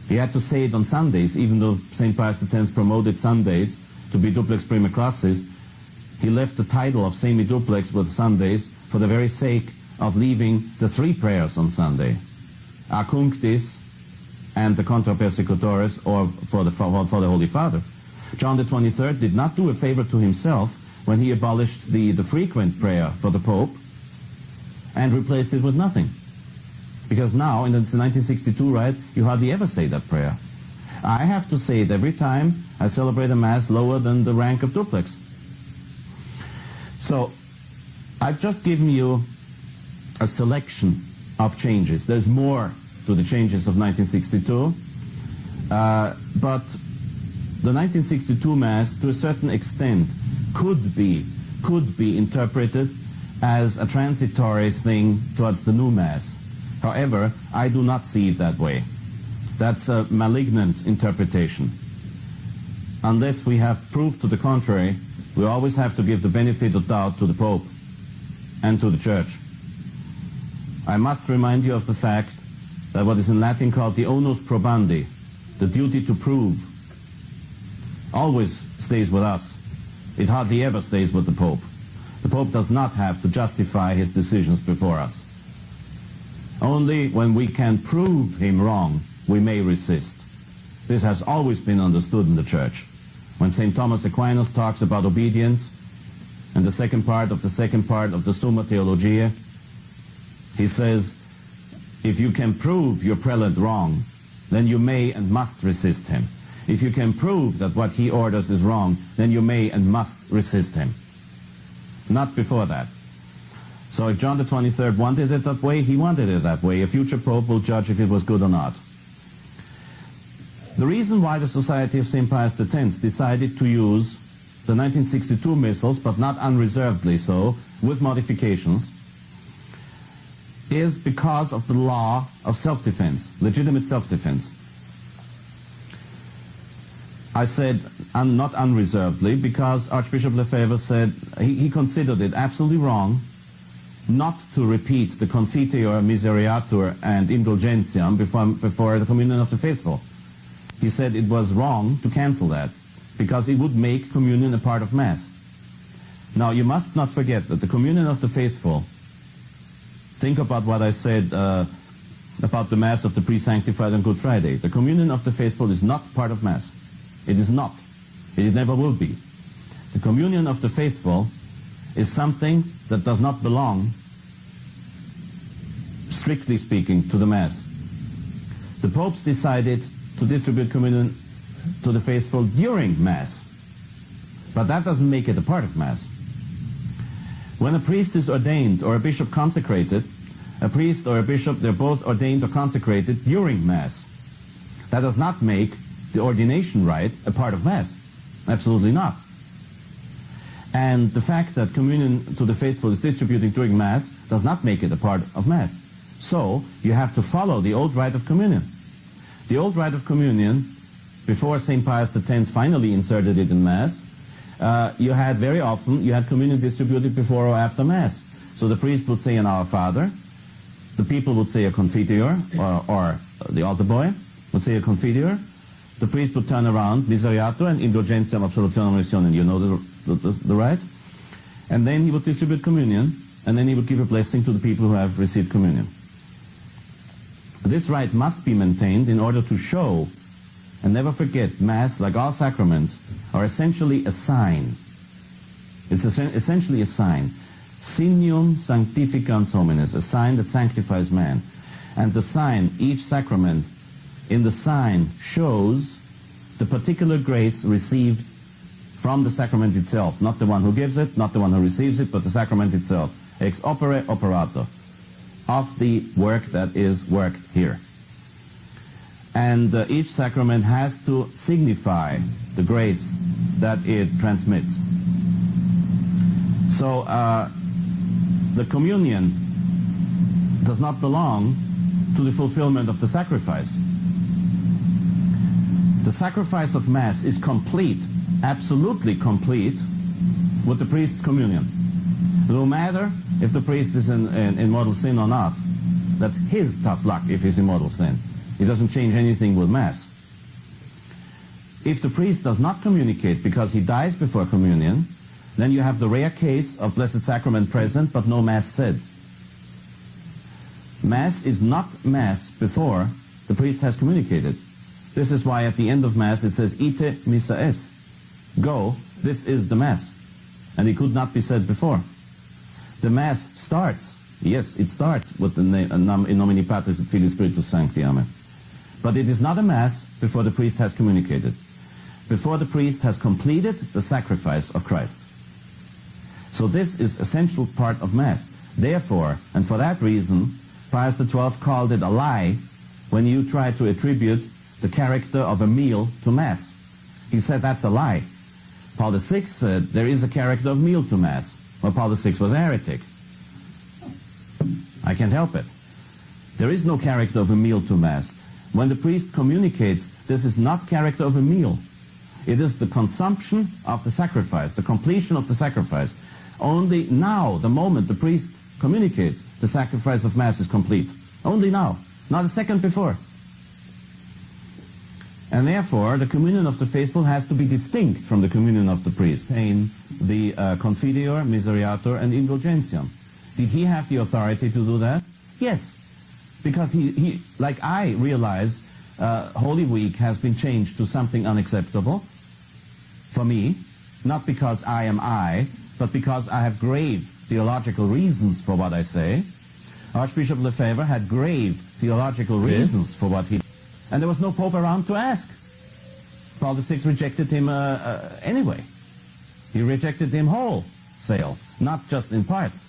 You had to say it on Sundays, even though St. Pius X promoted Sundays to be duplex prima classes. He left the title of semi-duplex with Sundays for the very sake of leaving the 3 prayers on Sunday. A Cunctis and the Contra Persecutores, or for the Holy Father. John the 23rd did not do a favor to himself when he abolished the frequent prayer for the Pope and replaced it with nothing. Because now, in the 1962 rite, you hardly ever say that prayer. I have to say it every time I celebrate a Mass lower than the rank of duplex. So, I've just given you a selection of changes. There's more to the changes of 1962, but the 1962 Mass, to a certain extent, could be interpreted as a transitory thing towards the new Mass. However, I do not see it that way. That's a malignant interpretation. Unless we have proof to the contrary, we always have to give the benefit of doubt to the Pope and to the Church. I must remind you of the fact that what is in Latin called the onus probandi, the duty to prove, always stays with us. It hardly ever stays with the Pope. The Pope does not have to justify his decisions before us. Only when we can prove him wrong, we may resist. This has always been understood in the Church. When St. Thomas Aquinas talks about obedience, and the second part of the Summa Theologiae, he says, if you can prove your prelate wrong, then you may and must resist him. If you can prove that what he orders is wrong, then you may and must resist him. Not before that. So if John the 23rd wanted it that way, he wanted it that way. A future Pope will judge if it was good or not. The reason why the Society of St. Pius X decided to use the 1962 missals, but not unreservedly so, with modifications, is because of the law of self-defense, legitimate self-defense. I said not unreservedly because Archbishop Lefebvre said he considered it absolutely wrong not to repeat the Confiteor, Misereatur, and Indulgentiam before the Communion of the Faithful. He said it was wrong to cancel that because it would make communion a part of Mass. Now, you must not forget that the Communion of the Faithful Think about what I said about the Mass of the pre-sanctified on Good Friday. The communion of the faithful is not part of Mass. It is not. It never will be. The communion of the faithful is something that does not belong, strictly speaking, to the Mass. The popes decided to distribute communion to the faithful during Mass, but that doesn't make it a part of Mass. When a priest is ordained or a bishop consecrated, a priest or a bishop, they're both ordained or consecrated during Mass. That does not make the ordination rite a part of Mass. Absolutely not. And the fact that communion to the faithful is distributed during Mass does not make it a part of Mass. So, you have to follow the old rite of communion. The old rite of communion, before St. Pius X finally inserted it in Mass, you had very often, you had communion distributed before or after Mass. So the priest would say an Our Father, the people would say a Confiteor, or the altar boy would say a Confiteor, the priest would turn around, Misereatur and Indulgentiam Absolutionem Missionem, you know the rite, and then he would distribute communion, and then he would give a blessing to the people who have received communion. This rite must be maintained in order to show, and never forget, Mass, like all sacraments, are essentially a sign. It's essentially a sign. Signium sanctificans homines, a sign that sanctifies man. And the sign, each sacrament, in the sign shows the particular grace received from the sacrament itself. Not the one who gives it, not the one who receives it, but the sacrament itself. Ex opere operato. Of the work that is worked here. And each sacrament has to signify the grace that it transmits. So the communion does not belong to the fulfillment of the sacrifice. The sacrifice of Mass is complete, absolutely complete, with the priest's communion. No matter if the priest is in mortal sin or not. That's his tough luck if he's in mortal sin. It doesn't change anything with Mass. If the priest does not communicate because he dies before communion, then you have the rare case of Blessed Sacrament present but no Mass said. Mass is not Mass before the priest has communicated. This is why at the end of Mass it says, Ite missa es. Go, this is the Mass. And it could not be said before. The Mass starts, yes, it starts with the name, in nomine Patris et Filii Spiritus Sancti, Amen. But it is not a Mass before the priest has communicated. Before the priest has completed the sacrifice of Christ. So this is essential part of Mass. Therefore, and for that reason, Pius XII called it a lie when you try to attribute the character of a meal to Mass. He said that's a lie. Paul VI said there is a character of meal to Mass. Well, Paul VI was a heretic. I can't help it. There is no character of a meal to Mass. When the priest communicates, this is not character of a meal. It is the consumption of the sacrifice, the completion of the sacrifice. Only now, the moment the priest communicates, the sacrifice of Mass is complete. Only now, not a second before. And therefore, the communion of the faithful has to be distinct from the communion of the priest. In the Confiteor, Misereatur, and Indulgentiam. Did he have the authority to do that? Yes. Because he like I realize, Holy Week has been changed to something unacceptable for me, not because I am I, but because I have grave theological reasons for what I say. Archbishop Lefebvre had grave theological reasons for what he did. And there was no pope around to ask. Paul VI rejected him anyway. He rejected him wholesale, not just in parts.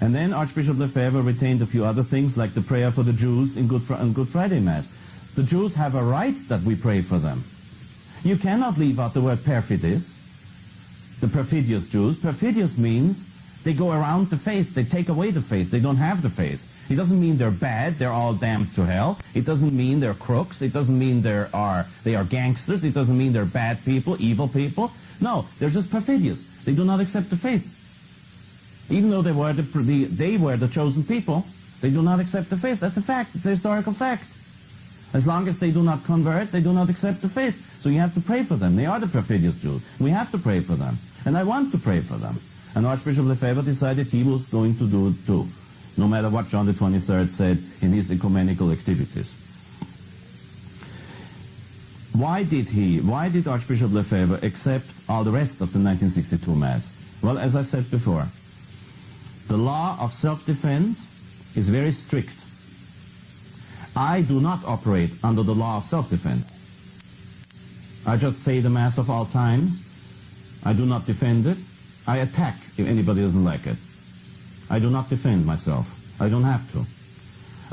And then Archbishop Lefebvre retained a few other things, like the prayer for the Jews on Good Friday Mass. The Jews have a right that we pray for them. You cannot leave out the word perfidis, the perfidious Jews. Perfidious means they go around the faith, they take away the faith, they don't have the faith. It doesn't mean they're bad, they're all damned to hell. It doesn't mean they're crooks, it doesn't mean they are gangsters, it doesn't mean they're bad people, evil people. No, they're just perfidious. They do not accept the faith. Even though they were the chosen people, they do not accept the faith. That's a fact. It's a historical fact. As long as they do not convert, they do not accept the faith. So you have to pray for them. They are the perfidious Jews. We have to pray for them. And I want to pray for them. And Archbishop Lefebvre decided he was going to do it too, no matter what John the 23rd said in his ecumenical activities. Why did Archbishop Lefebvre accept all the rest of the 1962 Mass? Well, as I said before, the law of self-defense is very strict. I do not operate under the law of self-defense. I just say the Mass of all times. I do not defend it. I attack if anybody doesn't like it. I do not defend myself. I don't have to.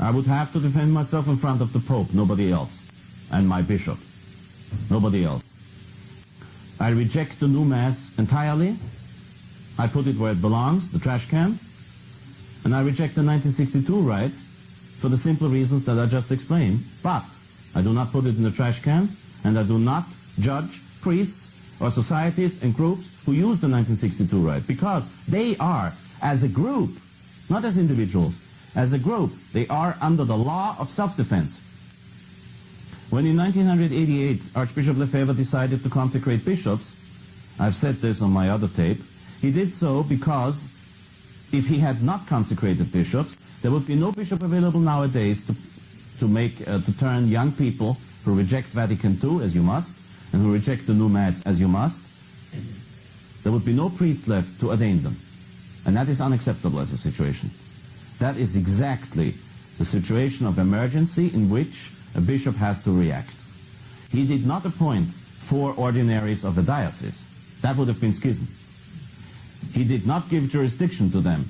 I would have to defend myself in front of the Pope, nobody else, and my bishop, nobody else. I reject the new Mass entirely. I put it where it belongs, the trash can. And I reject the 1962 rite for the simple reasons that I just explained. But I do not put it in the trash can, and I do not judge priests or societies and groups who use the 1962 rite, because they are, as a group, not as individuals, as a group, they are under the law of self-defense. When in 1988 Archbishop Lefebvre decided to consecrate bishops, I've said this on my other tape, he did so because if he had not consecrated bishops, there would be no bishop available nowadays to turn young people who reject Vatican II, as you must, and who reject the new Mass, as you must. There would be no priest left to ordain them. And that is unacceptable as a situation. That is exactly the situation of emergency in which a bishop has to react. He did not appoint 4 ordinaries of a diocese. That would have been schism. He did not give jurisdiction to them.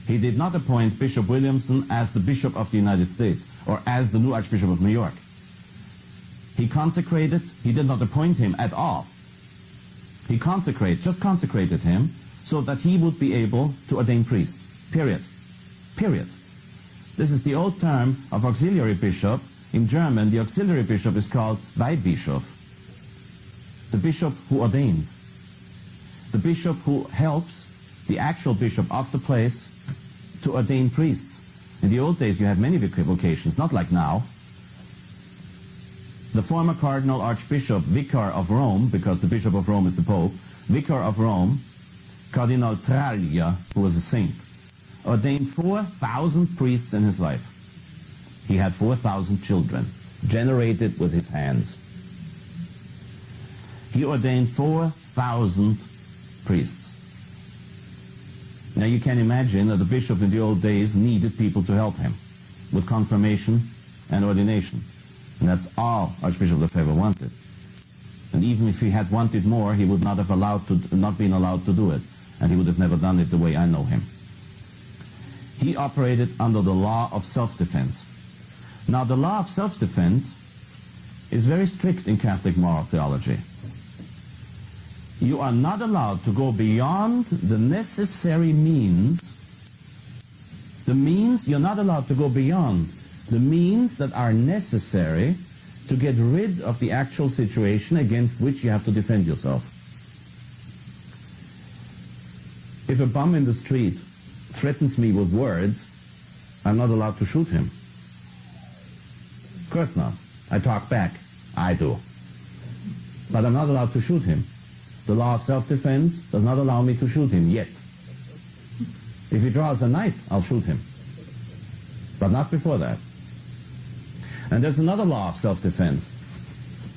He did not appoint Bishop Williamson as the Bishop of the United States or as the new Archbishop of New York. He consecrated, he did not appoint him at all. He just consecrated him so that he would be able to ordain priests. Period. Period. This is the old term of auxiliary bishop. In German, the auxiliary bishop is called Weihbischof, the bishop who ordains, the bishop who helps the actual bishop of the place to ordain priests. In the old days, you had many vocations, not like now. The former Cardinal Archbishop, Vicar of Rome, because the Bishop of Rome is the Pope, Vicar of Rome, Cardinal Traglia, who was a saint, ordained 4,000 priests in his life. He had 4,000 children, generated with his hands. He ordained 4,000 priests. Now you can imagine that the bishop in the old days needed people to help him with confirmation and ordination. And that's all Archbishop Lefebvre wanted. And even if he had wanted more, he would not have not been allowed to do it. And he would have never done it the way I know him. He operated under the law of self-defense. Now the law of self-defense is very strict in Catholic moral theology. You are not allowed to go beyond the necessary means. You're not allowed to go beyond the means that are necessary to get rid of the actual situation against which you have to defend yourself. If a bum in the street threatens me with words, I'm not allowed to shoot him. Of course not. I talk back. I do. But I'm not allowed to shoot him. The law of self-defense does not allow me to shoot him yet. If he draws a knife, I'll shoot him. But not before that. And there's another law of self-defense.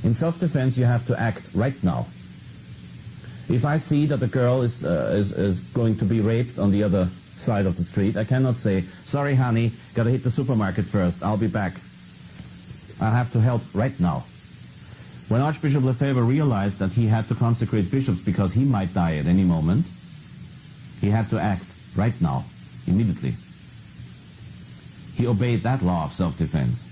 In self-defense, you have to act right now. If I see that a girl is going to be raped on the other side of the street, I cannot say, sorry honey, gotta hit the supermarket first, I'll be back. I have to help right now. When Archbishop Lefebvre realized that he had to consecrate bishops because he might die at any moment, he had to act right now, immediately. He obeyed that law of self-defense.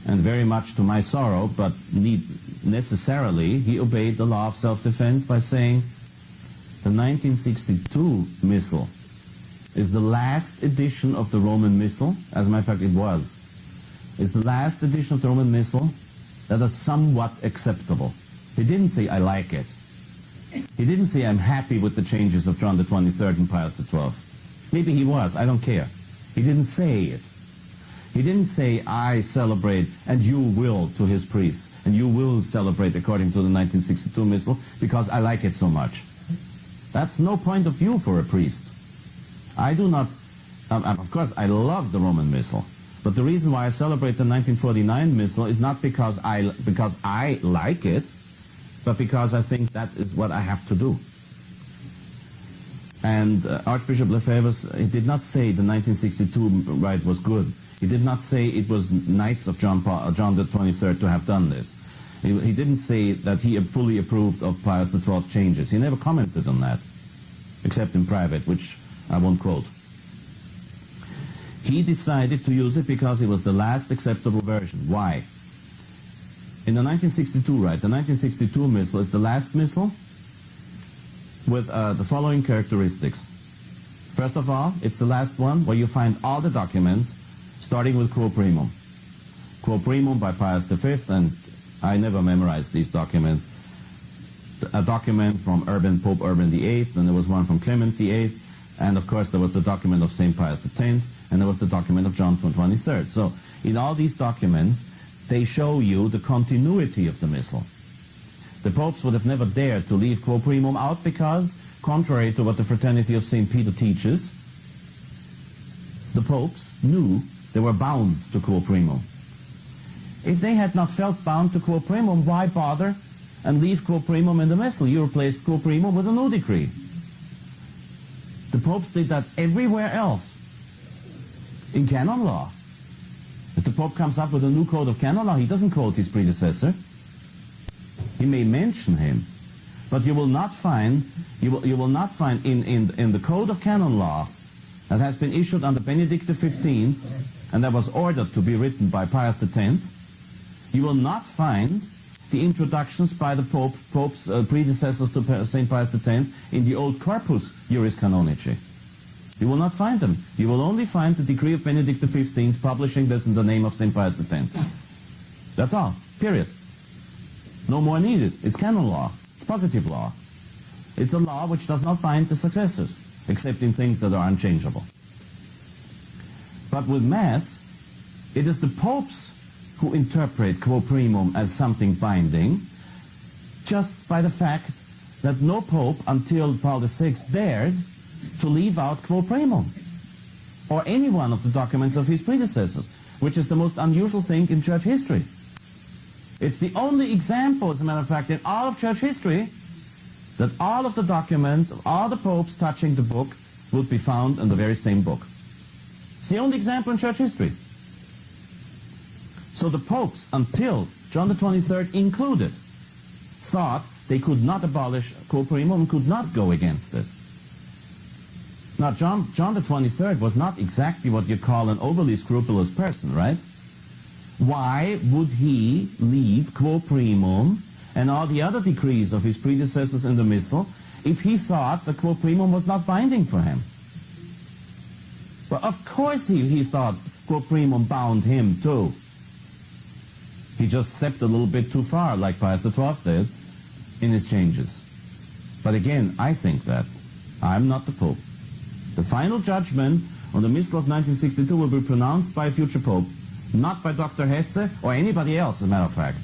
And very much to my sorrow, but necessarily, he obeyed the law of self-defense by saying, the 1962 Missal is the last edition of the Roman Missal. As a matter of fact, it was. It's the last edition of the Roman Missal that is somewhat acceptable. He didn't say, I like it. He didn't say, I'm happy with the changes of John the 23rd and Pius the 12th. Maybe he was, I don't care. He didn't say it. He didn't say, I celebrate, and you will, to his priests, and you will celebrate according to the 1962 Missal, because I like it so much. That's no point of view for a priest. I do not, of course, I love the Roman Missal, but the reason why I celebrate the 1949 Missal is not because I like it, but because I think that is what I have to do. And Archbishop Lefebvre, he did not say the 1962 rite was good. He did not say it was nice of John the 23rd to have done this. He didn't say that he fully approved of Pius the 12th changes. He never commented on that, except in private, which I won't quote. He decided to use it because it was the last acceptable version. Why? In the 1962 rite, the 1962 Missal is the last Missal with the following characteristics. First of all, it's the last one where you find all the documents, starting with Quo Primum. Quo Primum by Pius V, and I never memorized these documents. A document from Pope Urban VIII, and there was one from Clement VIII, and of course there was the document of St. Pius X, and there was the document of John the 23rd. So in all these documents, they show you the continuity of the Missal. The popes would have never dared to leave Quo Primum out because, contrary to what the Fraternity of St. Peter teaches, the popes knew they were bound to Quo Primum. If they had not felt bound to Quo Primum, why bother and leave Quo Primum in the Missal? You replaced Quo Primum with a new decree. The popes did that everywhere else in canon law. If the Pope comes up with a new code of canon law, he doesn't quote his predecessor. He may mention him, but you will not find in the code of canon law that has been issued under Benedict XV and that was ordered to be written by Pius X. You will not find the introductions by the Pope's predecessors to St. Pius X in the old Corpus Juris Canonici. You will not find them. You will only find the decree of Benedict XV publishing this in the name of St. Pius X. That's all. Period. No more needed. It's canon law. It's positive law. It's a law which does not bind the successors, except in things that are unchangeable. But with Mass, it is the popes who interpret Quo Primum as something binding, just by the fact that no pope until Paul VI dared to leave out Quo Primum, or any one of the documents of his predecessors, which is the most unusual thing in church history. It's the only example, as a matter of fact, in all of church history, that all of the documents of all the popes touching the book would be found in the very same book. It's the only example in church history. So the popes, until John the 23rd included, thought they could not abolish Quo Primum, could not go against it. Now, John the 23rd was not exactly what you call an overly scrupulous person, right? Why would he leave Quo Primum and all the other decrees of his predecessors in the Missal if he thought the Quo Primum was not binding for him? Well, of course he thought Quo Primum bound him too. He just stepped a little bit too far, like Pius XII did, in his changes. But again, I think that. I'm not the Pope. The final judgment on the Missal of 1962 will be pronounced by a future Pope, not by Dr. Hesse or anybody else, as a matter of fact.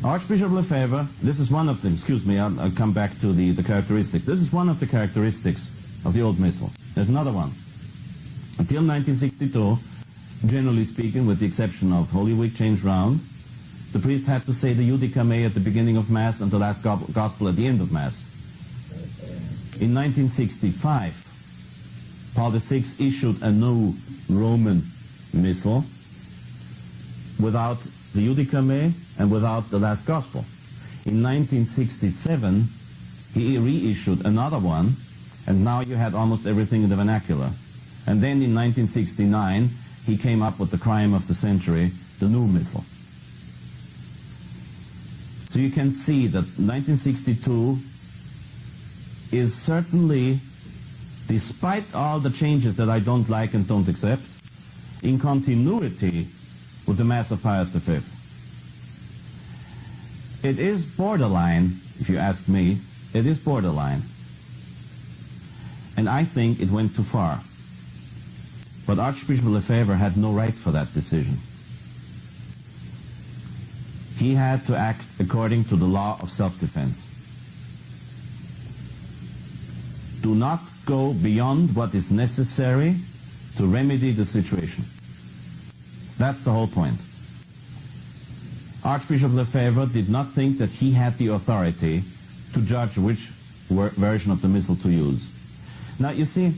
Archbishop Lefebvre, this is one of them, excuse me, I'll come back to the characteristics. This is one of the characteristics of the old Missal. There's another one. Until 1962, generally speaking, with the exception of Holy Week change round, the priest had to say the Judica Mea at the beginning of Mass and the last Gospel at the end of Mass. In 1965, Paul VI issued a new Roman Missal without the Judica Mea and without the last Gospel. In 1967, he reissued another one, and now you had almost everything in the vernacular. And then in 1969, he came up with the crime of the century, the new Missal. So you can see that 1962 is certainly, despite all the changes that I don't like and don't accept, in continuity with the Mass of Pius V. It is borderline, if you ask me, it is borderline. And I think it went too far. But Archbishop Lefebvre had no right for that decision. He had to act according to the law of self-defense. Do not go beyond what is necessary to remedy the situation. That's the whole point. Archbishop Lefebvre did not think that he had the authority to judge which version of the missal to use. Now, you see,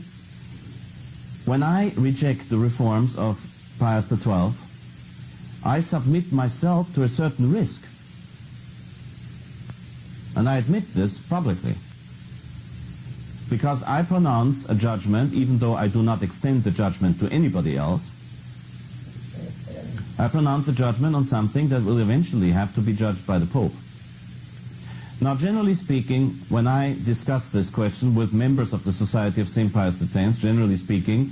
when I reject the reforms of Pius XII, I submit myself to a certain risk. And I admit this publicly. Because I pronounce a judgment, even though I do not extend the judgment to anybody else, I pronounce a judgment on something that will eventually have to be judged by the Pope. Now, generally speaking, when I discuss this question with members of the Society of St. Pius X, generally speaking,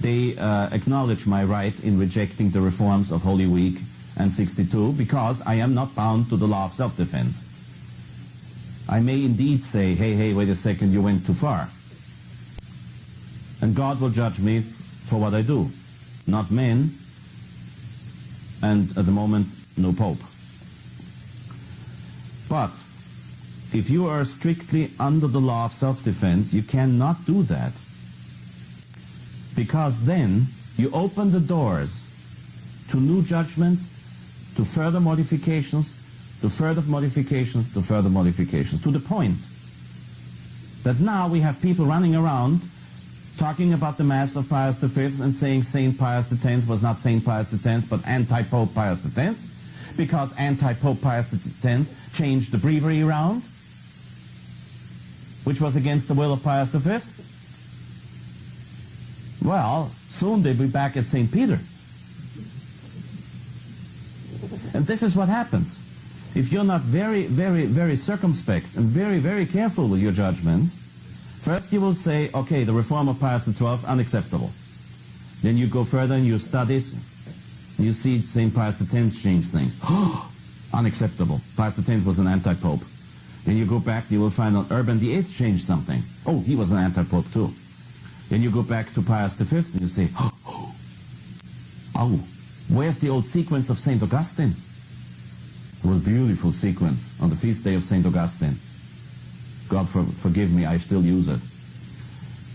they acknowledge my right in rejecting the reforms of Holy Week and 62 because I am not bound to the law of self-defense. I may indeed say, hey, wait a second, you went too far. And God will judge me for what I do, not men, and at the moment, no Pope. But if you are strictly under the law of self-defense, you cannot do that. Because then you open the doors to new judgments, to further modifications, to further modifications, to further modifications, to the point that now we have people running around talking about the Mass of Pius V and saying St. Pius X was not St. Pius X, but Antipope Pius X, because Antipope Pius X changed the breviary around, which was against the will of Pius V. Well, soon they'll be back at St. Peter. And this is what happens. If you're not very, very, very circumspect and very, very careful with your judgments, first you will say, okay, the reform of Pius XII, unacceptable. Then you go further in your studies, and you see St. Pius X change things. Unacceptable. Pius X was an anti-pope. Then you go back, you will find out Urban VIII changed something. Oh, he was an anti-pope too. Then you go back to Pius V and you say, oh, where's the old sequence of St. Augustine? It was a beautiful sequence on the feast day of St. Augustine. God forgive me, I still use it.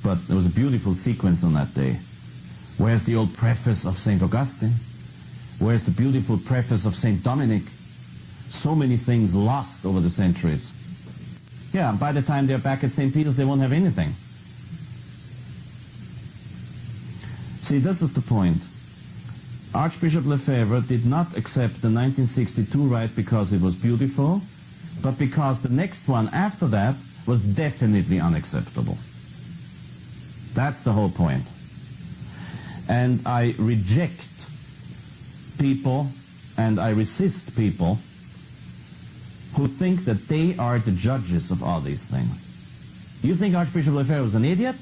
But there was a beautiful sequence on that day. Where's the old preface of St. Augustine? Where's the beautiful preface of St. Dominic? So many things lost over the centuries. Yeah, by the time they're back at St. Peter's, they won't have anything. See, this is the point. Archbishop Lefebvre did not accept the 1962 rite because it was beautiful, but because the next one after that was definitely unacceptable. That's the whole point. And I reject people and I resist people who think that they are the judges of all these things. You think Archbishop Lefebvre was an idiot?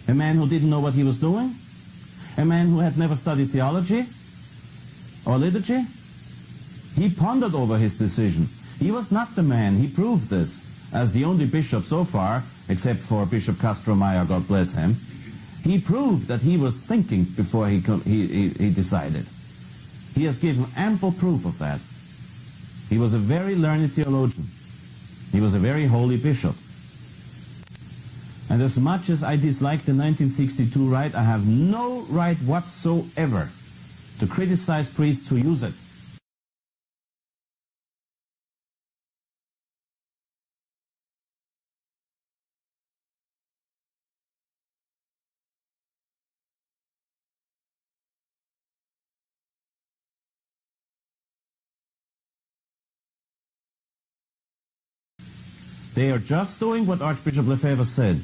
A man who didn't know what he was doing? A man who had never studied theology or liturgy? He pondered over his decision. He was not the man, he proved this, as the only bishop so far, except for Bishop Castro-Mayer, God bless him. He proved that he was thinking before he decided. He has given ample proof of that. He was a very learned theologian. He was a very holy bishop. And as much as I dislike the 1962 rite, I have no right whatsoever to criticize priests who use it. They are just doing what Archbishop Lefebvre said.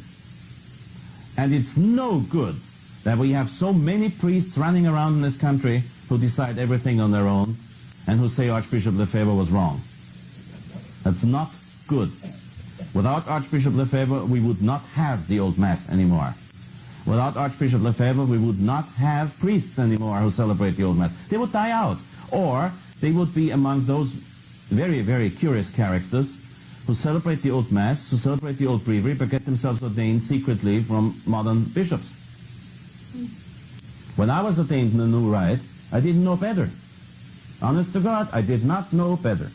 And it's no good that we have so many priests running around in this country who decide everything on their own and who say Archbishop Lefebvre was wrong. That's not good. Without Archbishop Lefebvre, we would not have the old Mass anymore. Without Archbishop Lefebvre, we would not have priests anymore who celebrate the old Mass. They would die out. Or they would be among those very, very curious characters who celebrate the old Mass, who celebrate the old breviary, but get themselves ordained secretly from modern bishops. When I was ordained in the new rite, I didn't know better. Honest to God, I did not know better.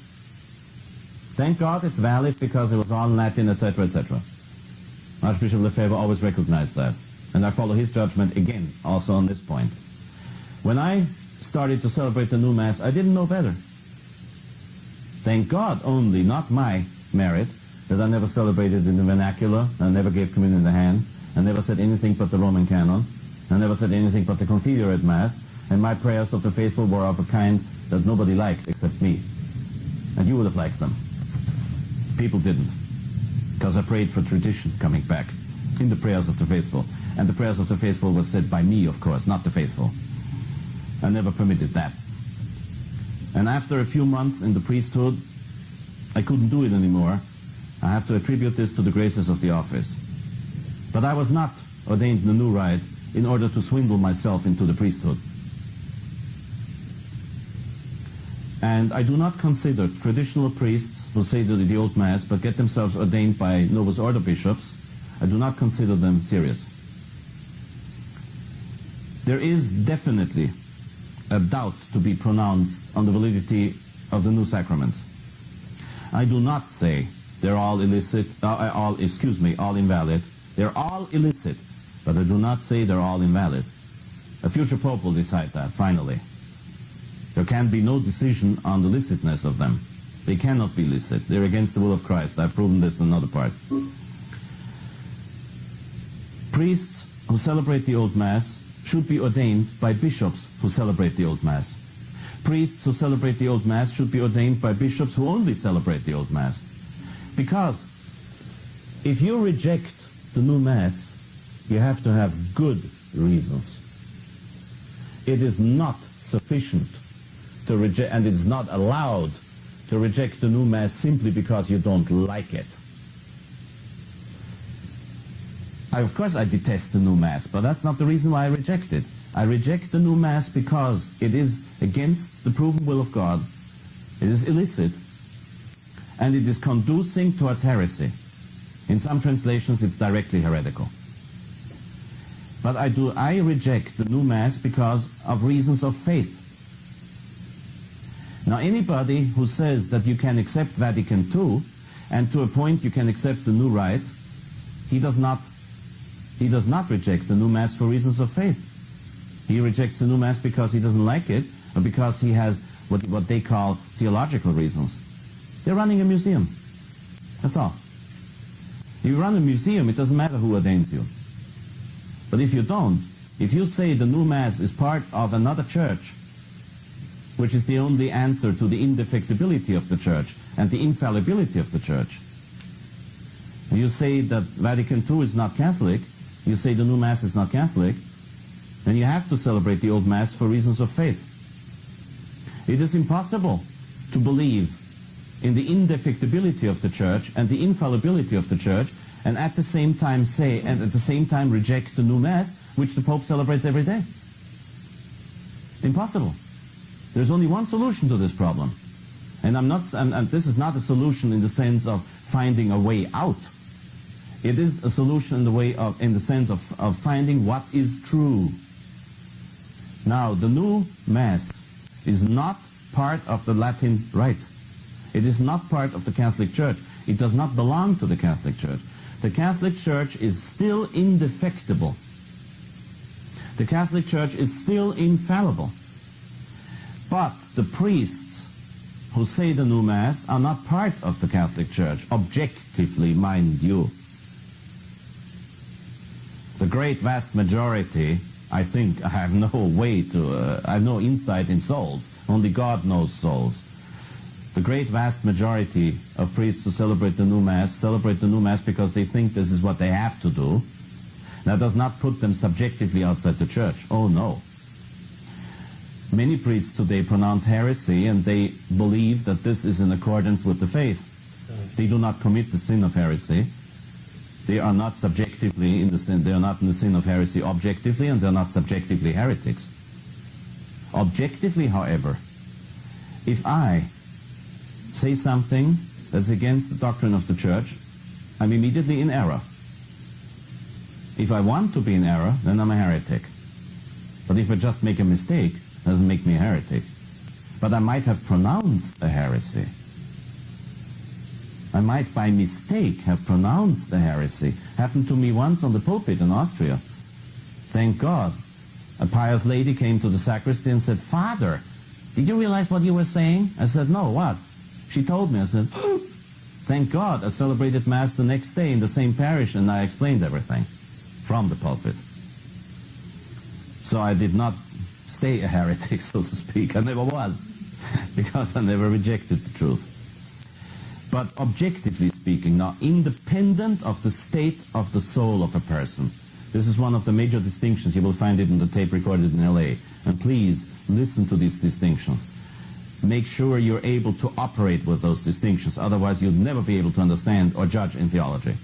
Thank God it's valid because it was all in Latin, etc., etc. Archbishop Lefebvre always recognized that. And I follow his judgment again, also on this point. When I started to celebrate the new Mass, I didn't know better. Thank God only, not my merit, that I never celebrated in the vernacular, I never gave communion in the hand, I never said anything but the Roman canon, I never said anything but the confederate Mass, and my prayers of the faithful were of a kind that nobody liked except me. And you would have liked them. People didn't, because I prayed for tradition coming back in the prayers of the faithful. And the prayers of the faithful were said by me, of course, not the faithful. I never permitted that. And after a few months in the priesthood, I couldn't do it anymore. I have to attribute this to the graces of the office. But I was not ordained in the new rite in order to swindle myself into the priesthood. And I do not consider traditional priests who say the old Mass but get themselves ordained by Novus Ordo bishops, I do not consider them serious. There is definitely a doubt to be pronounced on the validity of the new sacraments. I do not say they're all illicit, all invalid. They're all illicit, but I do not say they're all invalid. A future Pope will decide that, finally. There can be no decision on the licitness of them. They cannot be licit. They're against the will of Christ. I've proven this in another part. Priests who celebrate the old Mass should be ordained by bishops who celebrate the old Mass. Priests who celebrate the old Mass should be ordained by bishops who only celebrate the old Mass. Because if you reject the new Mass, you have to have good reasons. It is not sufficient to reject, and it's not allowed to reject the new Mass simply because you don't like it. Of course I detest the new Mass, but that's not the reason why I reject it. I reject the new Mass because it is against the proven will of God, it is illicit, and it is conducing towards heresy. In some translations it's directly heretical. But I reject the new Mass because of reasons of faith. Now anybody who says that you can accept Vatican II, and to a point you can accept the new rite, he does not reject the new Mass for reasons of faith. He rejects the new Mass because he doesn't like it, or because he has what they call theological reasons. They're running a museum. That's all. If you run a museum, it doesn't matter who ordains you. But if you don't, if you say the new Mass is part of another church, which is the only answer to the indefectibility of the church and the infallibility of the church, and you say that Vatican II is not Catholic, you say the new Mass is not Catholic, then you have to celebrate the old Mass for reasons of faith. It is impossible to believe in the indefectibility of the church and the infallibility of the church, and at the same time reject the new Mass, which the Pope celebrates every day. Impossible. There's only one solution to this problem. And this is not a solution in the sense of finding a way out. It is a solution in the sense of finding what is true. Now, the new Mass is not part of the Latin Rite. It is not part of the Catholic Church. It does not belong to the Catholic Church. The Catholic Church is still indefectible. The Catholic Church is still infallible. But the priests who say the new Mass are not part of the Catholic Church, objectively, mind you. The great vast majority, I think, I have no insight in souls. Only God knows souls. The great vast majority of priests who celebrate the new Mass because they think this is what they have to do. That does not put them subjectively outside the church. Oh no. Many priests today pronounce heresy, and they believe that this is in accordance with the faith. They do not commit the sin of heresy. They are not subjectively in the sin. They are not in the sin of heresy objectively, and they are not subjectively heretics. Objectively, however, if I say something that's against the doctrine of the Church, I'm immediately in error. If I want to be in error, then I'm a heretic. But if I just make a mistake, it doesn't make me a heretic. But I might have pronounced a heresy. I might by mistake have pronounced a heresy. Happened to me once on the pulpit in Austria. Thank God. A pious lady came to the sacristy and said, "Father, did you realize what you were saying?" I said, "No, what?" She told me. I said, "Thank God, I celebrated Mass the next day in the same parish and I explained everything from the pulpit." So I did not stay a heretic, so to speak. I never was, because I never rejected the truth. But objectively speaking, now, independent of the state of the soul of a person, this is one of the major distinctions. You will find it in the tape recorded in LA. And please listen to these distinctions. Make sure you're able to operate with those distinctions. Otherwise, you'll never be able to understand or judge in theology.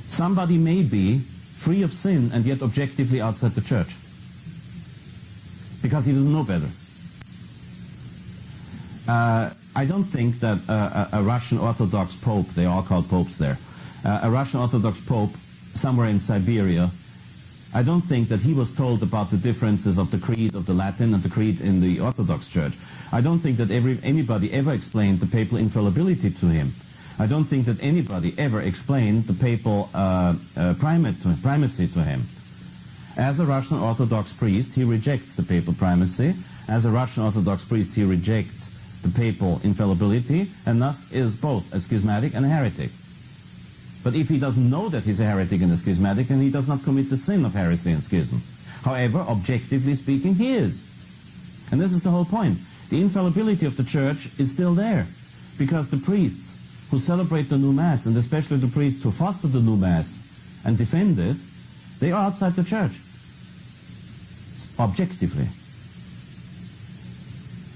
Somebody may be free of sin and yet objectively outside the Church, because he doesn't know better. I don't think that a Russian Orthodox Pope, they are all called popes there, a Russian Orthodox Pope somewhere in Siberia, I don't think that he was told about the differences of the creed of the Latin and the creed in the Orthodox Church. I don't think that anybody ever explained the papal infallibility to him. I don't think that anybody ever explained the papal primacy to him. As a Russian Orthodox priest, he rejects the papal primacy. As a Russian Orthodox priest, he rejects the papal infallibility, and thus is both a schismatic and a heretic. But if he doesn't know that he's a heretic and a schismatic, then he does not commit the sin of heresy and schism. However, objectively speaking, he is. And this is the whole point. The infallibility of the Church is still there, because the priests who celebrate the new Mass, and especially the priests who foster the new Mass and defend it, they are outside the Church, objectively.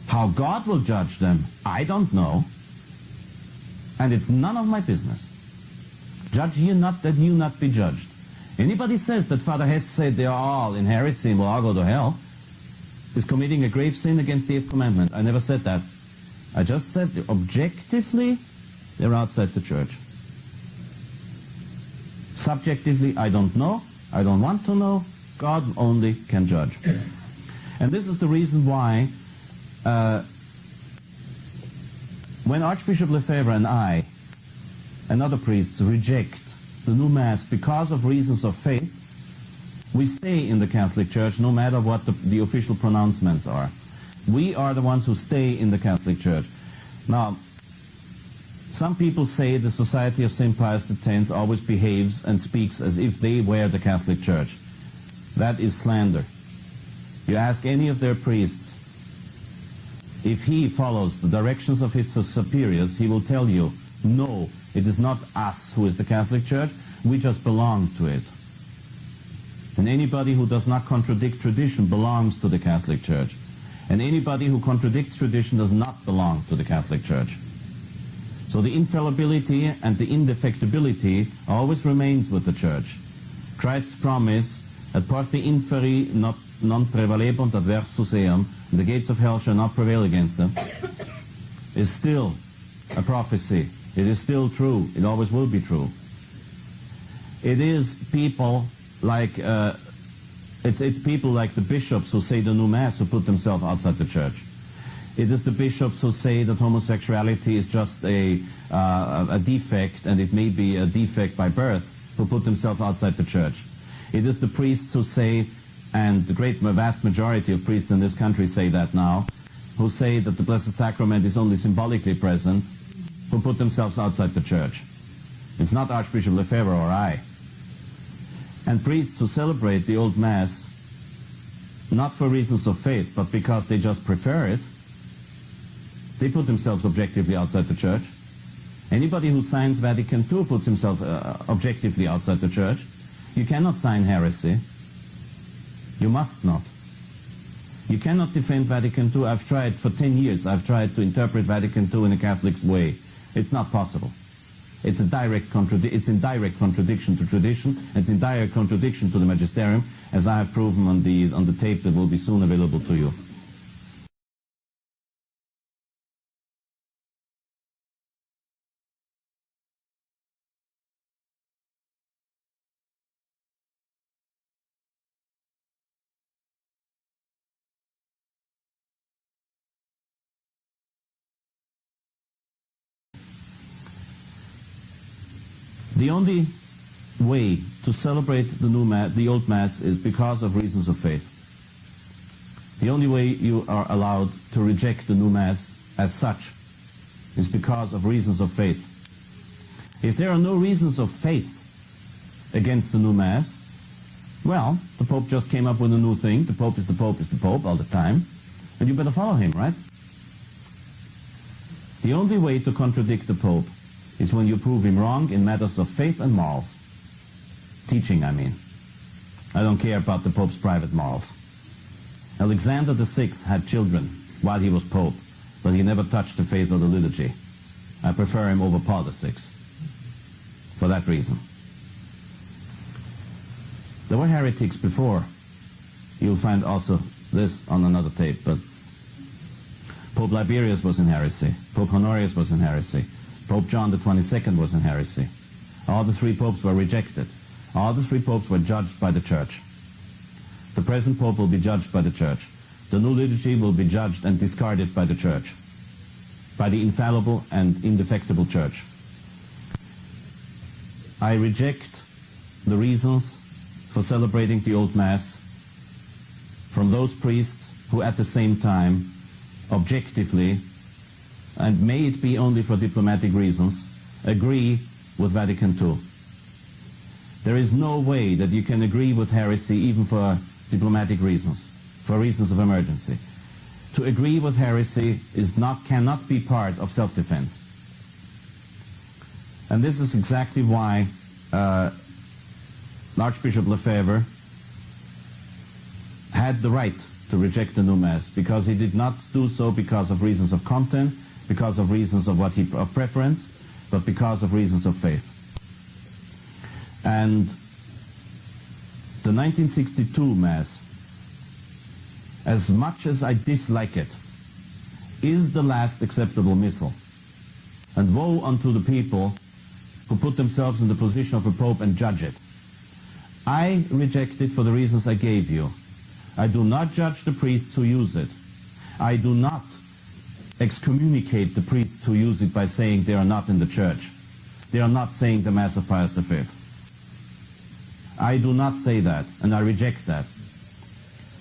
How God will judge them, I don't know, and it's none of my business. Judge ye not that you not be judged. Anybody says that Father Hess said they are all in heresy and will all go to hell is committing a grave sin against the 8th commandment. I never said that. I just said that objectively they're outside the Church. Subjectively, I don't know. I don't want to know. God only can judge. And this is the reason why when Archbishop Lefebvre and I and other priests reject the new Mass because of reasons of faith, we stay in the Catholic Church no matter what the official pronouncements are. We are the ones who stay in the Catholic Church. Now, some people say the Society of St. Pius X always behaves and speaks as if they were the Catholic Church. That is slander. You ask any of their priests, if he follows the directions of his superiors, he will tell you, no, it is not us who is the Catholic Church, we just belong to it. And anybody who does not contradict tradition belongs to the Catholic Church. And anybody who contradicts tradition does not belong to the Catholic Church. So the infallibility and the indefectibility always remains with the Church. Christ's promise, et porte inferi non prevalebunt adversus eam, the gates of hell shall not prevail against them, is still a prophecy. It is still true. It always will be true. It is people like it's people like the bishops who say the new Mass who put themselves outside the Church. It is the bishops who say that homosexuality is just a defect, and it may be a defect by birth, who put themselves outside the Church. It is the priests who say, and the vast majority of priests in this country say that now, who say that the Blessed Sacrament is only symbolically present, who put themselves outside the Church. It's not Archbishop Lefebvre or I. And priests who celebrate the old Mass, not for reasons of faith, but because they just prefer it, they put themselves objectively outside the Church. Anybody who signs Vatican II puts himself objectively outside the Church. You cannot sign heresy. You must not. You cannot defend Vatican II. I've tried for 10 years. I've tried to interpret Vatican II in a Catholic way. It's not possible. It's in direct contradiction to tradition. It's in direct contradiction to the magisterium, as I have proven on the tape that will be soon available to you. The only way to celebrate the old Mass is because of reasons of faith. The only way you are allowed to reject the new Mass as such is because of reasons of faith. If there are no reasons of faith against the new Mass, well, the Pope just came up with a new thing. The Pope is the Pope is the Pope all the time, and you better follow him, right? The only way to contradict the Pope is when you prove him wrong in matters of faith and morals. Teaching, I mean. I don't care about the Pope's private morals. Alexander VI had children while he was Pope, but he never touched the faith or the liturgy. I prefer him over Paul VI for that reason. There were heretics before. You'll find also this on another tape, but Pope Liberius was in heresy. Pope Honorius was in heresy. Pope John the 22nd was in heresy. All the three popes were rejected. All the three popes were judged by the Church. The present Pope will be judged by the Church. The new liturgy will be judged and discarded by the Church, by the infallible and indefectible Church. I reject the reasons for celebrating the old Mass from those priests who at the same time objectively, and may it be only for diplomatic reasons, agree with Vatican II. There is no way that you can agree with heresy even for diplomatic reasons, for reasons of emergency. To agree with heresy cannot be part of self-defense. And this is exactly why Archbishop Lefebvre had the right to reject the new Mass, because he did not do so because of reasons of content, because of reasons of preference, but because of reasons of faith. And the 1962 Mass, as much as I dislike it, is the last acceptable missal. And woe unto the people who put themselves in the position of a pope and judge it. I reject it for the reasons I gave you. I do not judge the priests who use it. I do not excommunicate the priests who use it by saying they are not in the Church. They are not saying the Mass of Pius V. I do not say that, and I reject that.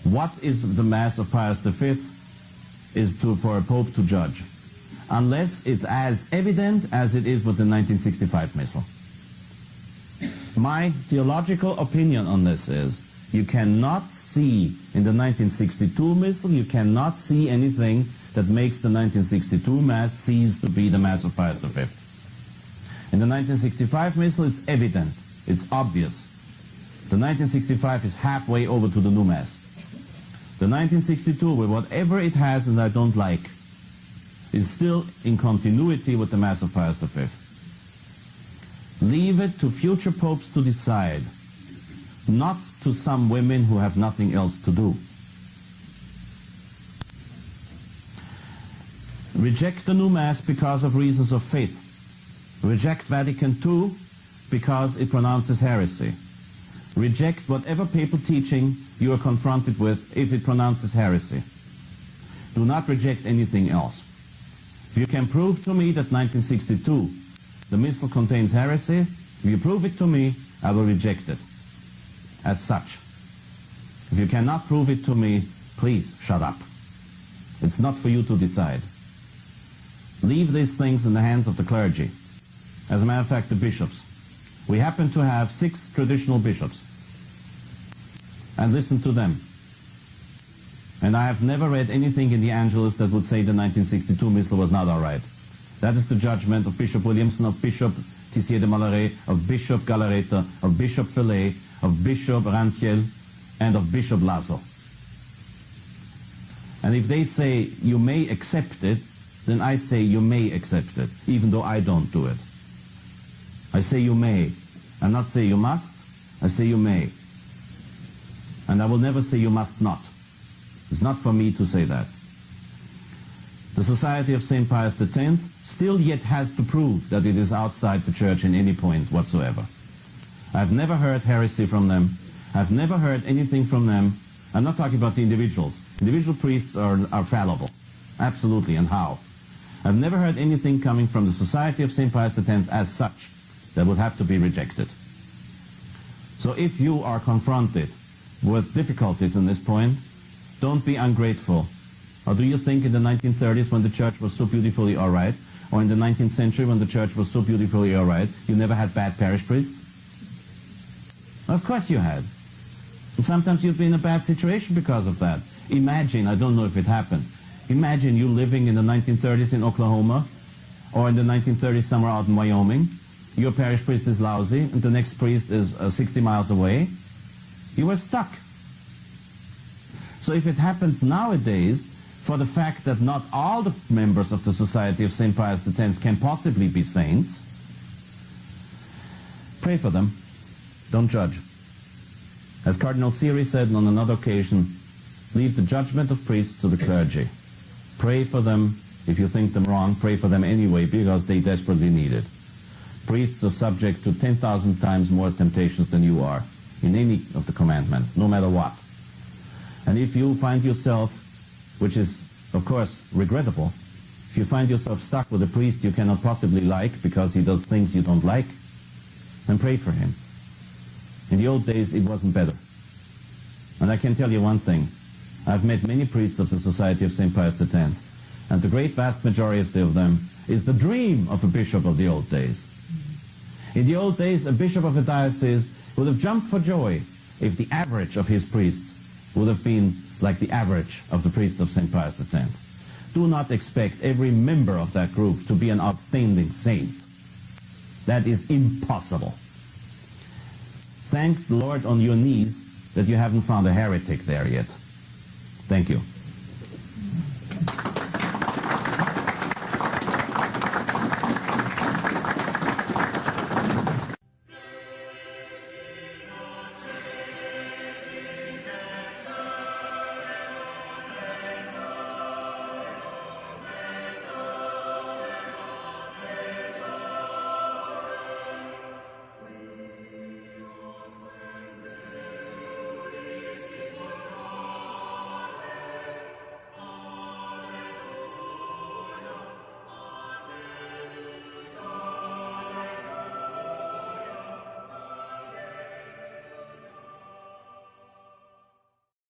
What is the Mass of Pius V is for a Pope to judge, unless it's as evident as it is with the 1965 Missal. My theological opinion on this is, you cannot see in the 1962 Missal, you cannot see anything that makes the 1962 Mass cease to be the Mass of Pius V. In the 1965 Missal, it's evident, it's obvious. The 1965 is halfway over to the new Mass. The 1962, with whatever it has and I don't like, is still in continuity with the Mass of Pius V. Leave it to future popes to decide, not to some women who have nothing else to do. Reject the new Mass because of reasons of faith. Reject Vatican II because it pronounces heresy. Reject whatever papal teaching you are confronted with if it pronounces heresy. Do not reject anything else. If you can prove to me that 1962, the Missal contains heresy, if you prove it to me, I will reject it as such. If you cannot prove it to me, please shut up. It's not for you to decide. Leave these things in the hands of the clergy. As a matter of fact, the bishops. We happen to have 6 traditional bishops. And listen to them. And I have never read anything in the Angelus that would say the 1962 Missal was not all right. That is the judgment of Bishop Williamson, of Bishop Tissier de Malaret, of Bishop Galareta, of Bishop Felay, of Bishop Rantiel, and of Bishop Lazo. And if they say you may accept it, then I say you may accept it, even though I don't do it. I say you may. I'm not saying you must, I say you may. And I will never say you must not. It's not for me to say that. The Society of St. Pius X still yet has to prove that it is outside the Church in any point whatsoever. I've never heard heresy from them. I've never heard anything from them. I'm not talking about the individuals. Individual priests are fallible. Absolutely, and how? I've never heard anything coming from the Society of St. Pius X as such that would have to be rejected. So if you are confronted with difficulties in this point, don't be ungrateful. Or do you think in the 1930s, when the church was so beautifully all right, or in the 19th century when the church was so beautifully all right, you never had bad parish priests? Of course you had. And sometimes you've been in a bad situation because of that. Imagine, I don't know if it happened, imagine you living in the 1930s in Oklahoma, or in the 1930s somewhere out in Wyoming. Your parish priest is lousy, and the next priest is 60 miles away. You were stuck. So if it happens nowadays, for the fact that not all the members of the Society of St. Pius X can possibly be saints, pray for them. Don't judge. As Cardinal Siri said on another occasion, leave the judgment of priests to the clergy. Pray for them. If you think them wrong, pray for them anyway, because they desperately need it. Priests are subject to 10,000 times more temptations than you are in any of the commandments, no matter what. And if you find yourself, which is, of course, regrettable, if you find yourself stuck with a priest you cannot possibly like because he does things you don't like, then pray for him. In the old days, it wasn't better. And I can tell you one thing. I've met many priests of the Society of St. Pius X, and the great vast majority of them is the dream of a bishop of the old days. In the old days, a bishop of a diocese would have jumped for joy if the average of his priests would have been like the average of the priests of St. Pius X. Do not expect every member of that group to be an outstanding saint. That is impossible. Thank the Lord on your knees that you haven't found a heretic there yet. Thank you.